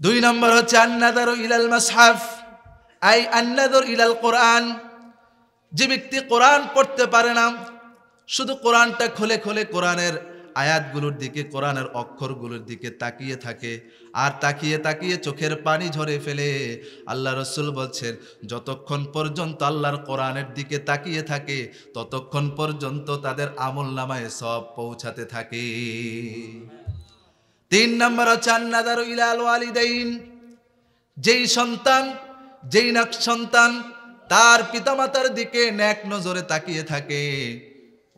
দুই নম্বর হচ্ছে আন-নাযারু ইলাল মাসহাফ, আই আন-নাযারু ইলাল কোরআন, যে ব্যক্তি কোরআন পড়তে পারে না, শুধু কোরআনটা খুলে খুলে কোরআনের আয়াতগুলোর দিকে, কোরআনের অক্ষরগুলোর দিকে তাকিয়ে থাকে, আর তাকিয়ে তাকিয়ে চোখের পানি ঝরে ফেলে, আল্লাহ রাসূল বলছেন যতক্ষণ পর্যন্ত আল্লাহর কোরআনের দিকে তাকিয়ে থাকে ততক্ষণ পর্যন্ত তাদের আমলনামায় সওয়াব পৌঁছাতে থাকে। তিন নম্বর হচ্ছে আন-নাযারু ইলাল ওয়ালিদাইন, যেই সন্তান তার পিতামাতার দিকে নেক নজরে তাকিয়ে থাকে,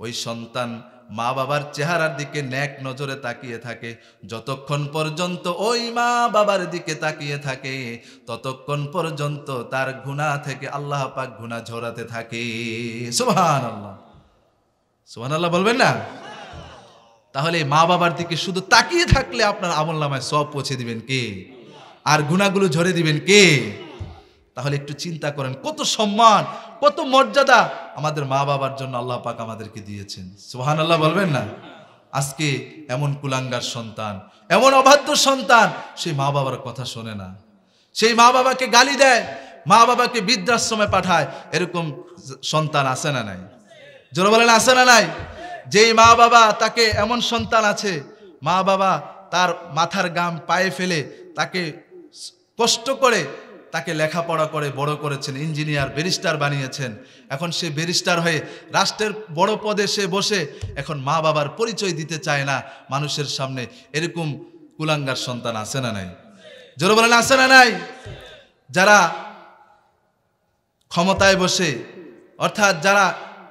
ওই সন্তান মা বাবার চেহারার দিকে নেক নজরে তাকিয়ে থাকে, যতক্ষণ পর্যন্ত ওই মা বাবার দিকে তাকিয়ে থাকে ততক্ষণ পর্যন্ত তার গুনাহ থেকে আল্লাহ পাক গুনাহ ঝরাতে থাকে। সুবহানাল্লাহ, সুবহানাল্লাহ বলবেন না? তাহলে মা বাবার দিকে শুধু তাকিয়ে থাকলে আপনার আমলনামায় সওয়াব পৌঁছে দিবেন কে? আর গুনাহগুলো ঝরে দিবেন কে? তাহলে একটু চিন্তা করেন, কত সম্মান, কত মর্যাদা আমাদের মা বাবার জন্য আল্লাহ পাক আমাদেরকে দিয়েছেন। সুবহানাল্লাহ বলবেন না? আজকে এমন কুলাঙ্গার সন্তান, এমন অবাধ্য সন্তান, সেই মা বাবার কথা শোনে না, সেই মা বাবাকে গালি দেয়, মা বাবাকে বৃদ্ধাশ্রমে পাঠায়। এরকম সন্তান আছে না নাই? জোরে বলেন আছে না নাই? যেই মা বাবা, তাকে এমন সন্তান আছে, মা বাবা তার মাথার গাম পায়ে ফেলে তাকে কষ্ট করে তাকে লেখাপড়া করে বড় করেছেন, ইঞ্জিনিয়ার ব্যারিস্টার বানিয়েছেন, এখন সে ব্যারিস্টার হয়ে রাষ্ট্রের বড় পদে সে বসে এখন মা বাবার পরিচয় দিতে চায় না মানুষের সামনে। এরকম কুলাঙ্গার সন্তান আছে না নাই? জোরে বলেন আছে না নাই? যারা ক্ষমতায় বসে, অর্থাৎ যারা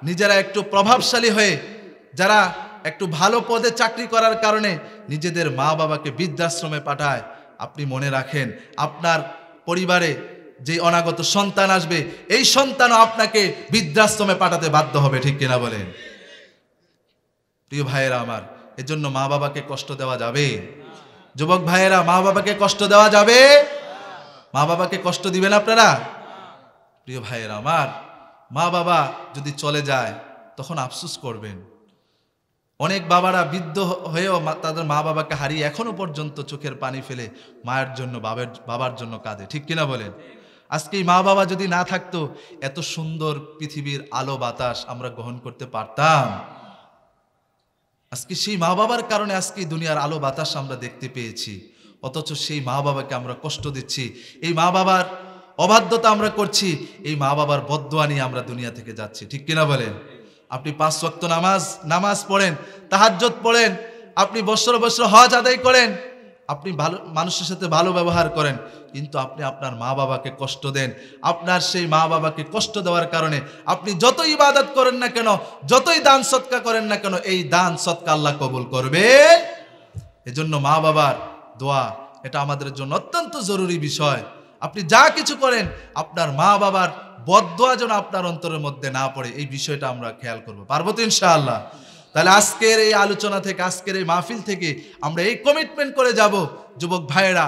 নিজেরা একটু প্রভাবশালী হয়ে, যারা একটু ভালো পদে চাকরি করার কারণে নিজেদের মা বাবাকে বৃদ্ধাশ্রমে পাঠায়। আপনি মনে রাখেন, আপনার পরিবারে যে অনাগত সন্তান আসবে, এই সন্তানও আপনাকে বৃদ্ধাশ্রমে পাঠাতে বাধ্য হবে, ঠিক কিনা বলেন? প্রিয় ভাইয়েরা আমার, এজন্য মা বাবাকে কষ্ট দেওয়া যাবে? যুবক ভাইয়েরা, মা বাবাকে কষ্ট দেওয়া যাবে? মা বাবাকে কষ্ট দিবেন আপনারা? প্রিয় ভাইয়েরা আমার, মা বাবা যদি চলে যায় তখন আফসোস করবেন। অনেক বাবারা বৃদ্ধ হয়েও তাদের মা বাবাকে হারিয়ে এখনো পর্যন্ত চোখের পানি ফেলে মায়ের জন্য, বাবার জন্য কাঁদে, ঠিক কিনা বলেন? আজকে মা বাবা যদি না থাকতো, এত সুন্দর পৃথিবীর আলো বাতাস আমরা গ্রহণ করতে পারতাম? আজকে সেই মা বাবার কারণে আজকে দুনিয়ার আলো বাতাস আমরা দেখতে পেয়েছি, অথচ সেই মা বাবাকে আমরা কষ্ট দিচ্ছি, এই মা বাবার অবাধ্যতা আমরা করছি, এই মা বাবার বদদোয়া নিয়ে আমরা দুনিয়া থেকে যাচ্ছি, ঠিক কিনা বলেন? আপনি 5 ওয়াক্ত নামাজ পড়েন, তাহাজ্জুদ পড়েন, আপনি বছর বছর হজ আদায় করেন, আপনি ভালো মানুষের সাথে ভালো ব্যবহার করেন, কিন্তু আপনি আপনার মা বাবাকে কষ্ট দেন। আপনার সেই মা বাবাকে কষ্ট দেওয়ার কারণে আপনি যতই ইবাদত করেন না কেন, যতই দান সদকা করেন না কেন, এই দান সদকা আল্লাহ কবুল করবে। এজন্য মা বাবার দোয়া, এটা আমাদের জন্য অত্যন্ত জরুরি বিষয়। আপনি যা কিছু করেন, আপনার মা বাবার বদদোয়া যেন আপনার অন্তরের মধ্যে না পড়ে, এই বিষয়টা আমরা খেয়াল করব। পারবো তো ইনশাআল্লাহ? তাহলে আজকের এই আলোচনা থেকে, আজকের এই মাহফিল থেকে আমরা এই কমিটমেন্ট করে যাব, যুবক ভাইয়েরা,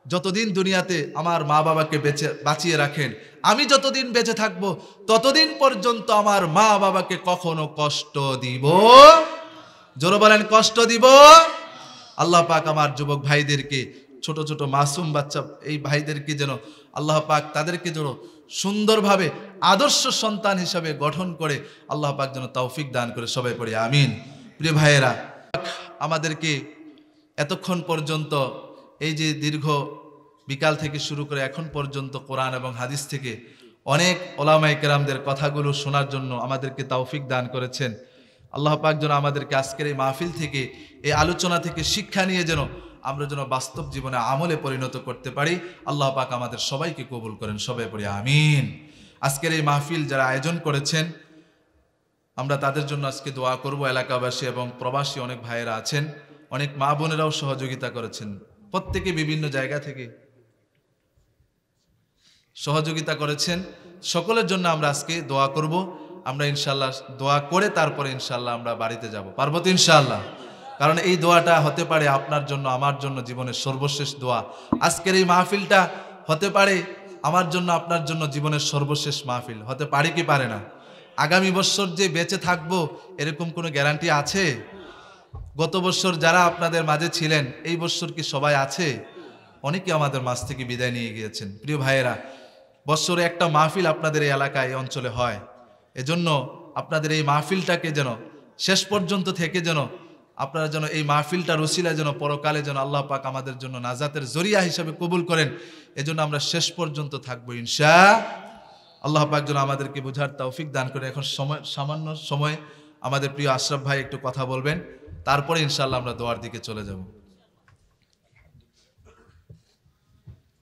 যতদিন দুনিয়াতে আমার মা বাবাকে বাঁচিয়ে রাখেন, আমি যতদিন বেঁচে থাকবো ততদিন পর্যন্ত আমার মা বাবাকে কখনো কষ্ট দিব, জোরে বলেন, কষ্ট দিব? আল্লাহ পাক আমার যুবক ভাইদেরকে, ছোট ছোট মাসুম বাচ্চা এই ভাইদেরকে যেন আল্লাহ পাক তাদেরকে যেন সুন্দরভাবে আদর্শ সন্তান হিসাবে গঠন করে আল্লাহ পাক যেন তৌফিক দান করে, সবাই পড়ি আমিন। প্রিয় ভাইয়েরা, আমাদেরকে এতক্ষণ পর্যন্ত এই যে দীর্ঘ বিকাল থেকে শুরু করে এখন পর্যন্ত কোরআন এবং হাদিস থেকে অনেক ওলামায়ে কেরামদের কথাগুলো শোনার জন্য আমাদেরকে তৌফিক দান করেছেন। আল্লাহ পাক যেন আমাদেরকে আজকের এই মাহফিল থেকে, এই আলোচনা থেকে শিক্ষা নিয়ে যেন আমরা যেন বাস্তব জীবনে আমলে পরিণত করতে পারি। আল্লাহ পাক আমাদের সবাইকে কবুল করেন, সবাই পড়ি আমিন। আজকের এই মাহফিল যারা আয়োজন করেছেন, আমরা তাদের জন্য আজকে দোয়া করব। এলাকাবাসী এবং প্রবাসী অনেক ভাইয়েরা আছেন, অনেক মা বোনেরাও সহযোগিতা করেছেন, প্রত্যেকে বিভিন্ন জায়গা থেকে সহযোগিতা করেছেন। সকলের জন্য আমরা আজকে দোয়া করব। আমরা ইনশাল্লাহ দোয়া করে তারপরে ইনশাল্লাহ আমরা বাড়িতে যাব, পারবো তো ইনশাল্লাহ? কারণ এই দোয়াটা হতে পারে আপনার জন্য আমার জন্য জীবনের সর্বশেষ দোয়া। আজকের এই মাহফিলটা হতে পারে আমার জন্য আপনার জন্য জীবনের সর্বশেষ মাহফিল, হতে পারে কি পারে না? আগামী বছর যে বেঁচে থাকবো এরকম কোনো গ্যারান্টি আছে? গত বছর যারা আপনাদের মাঝে ছিলেন এই বছর কি সবাই আছে? অনেকে আমাদের মাঝ থেকে বিদায় নিয়ে গিয়েছেন। প্রিয় ভাইয়েরা, বছরে একটা মাহফিল আপনাদের এই এলাকায় এই অঞ্চলে হয়, এজন্য আপনাদের এই মাহফিলটাকে যেন শেষ পর্যন্ত থেকে যেন আপনারা যেন এই মাহফিলটার উসিলা যেন পরকালে যেন আল্লাহ পাক আমাদের জন্য নাজাতের জরিয়া হিসাবে কবুল করেন, এজন্য আমরা শেষ পর্যন্ত থাকবো ইনশাআল্লাহ। পাক যেন আমাদেরকে বুঝার তৌফিক দান করে। এখন সামান্য সময় আমাদের প্রিয় আশরাফ ভাই একটু কথা বলবেন, তারপরে ইনশাআল্লাহ আমরা দোয়ার দিকে চলে যাব।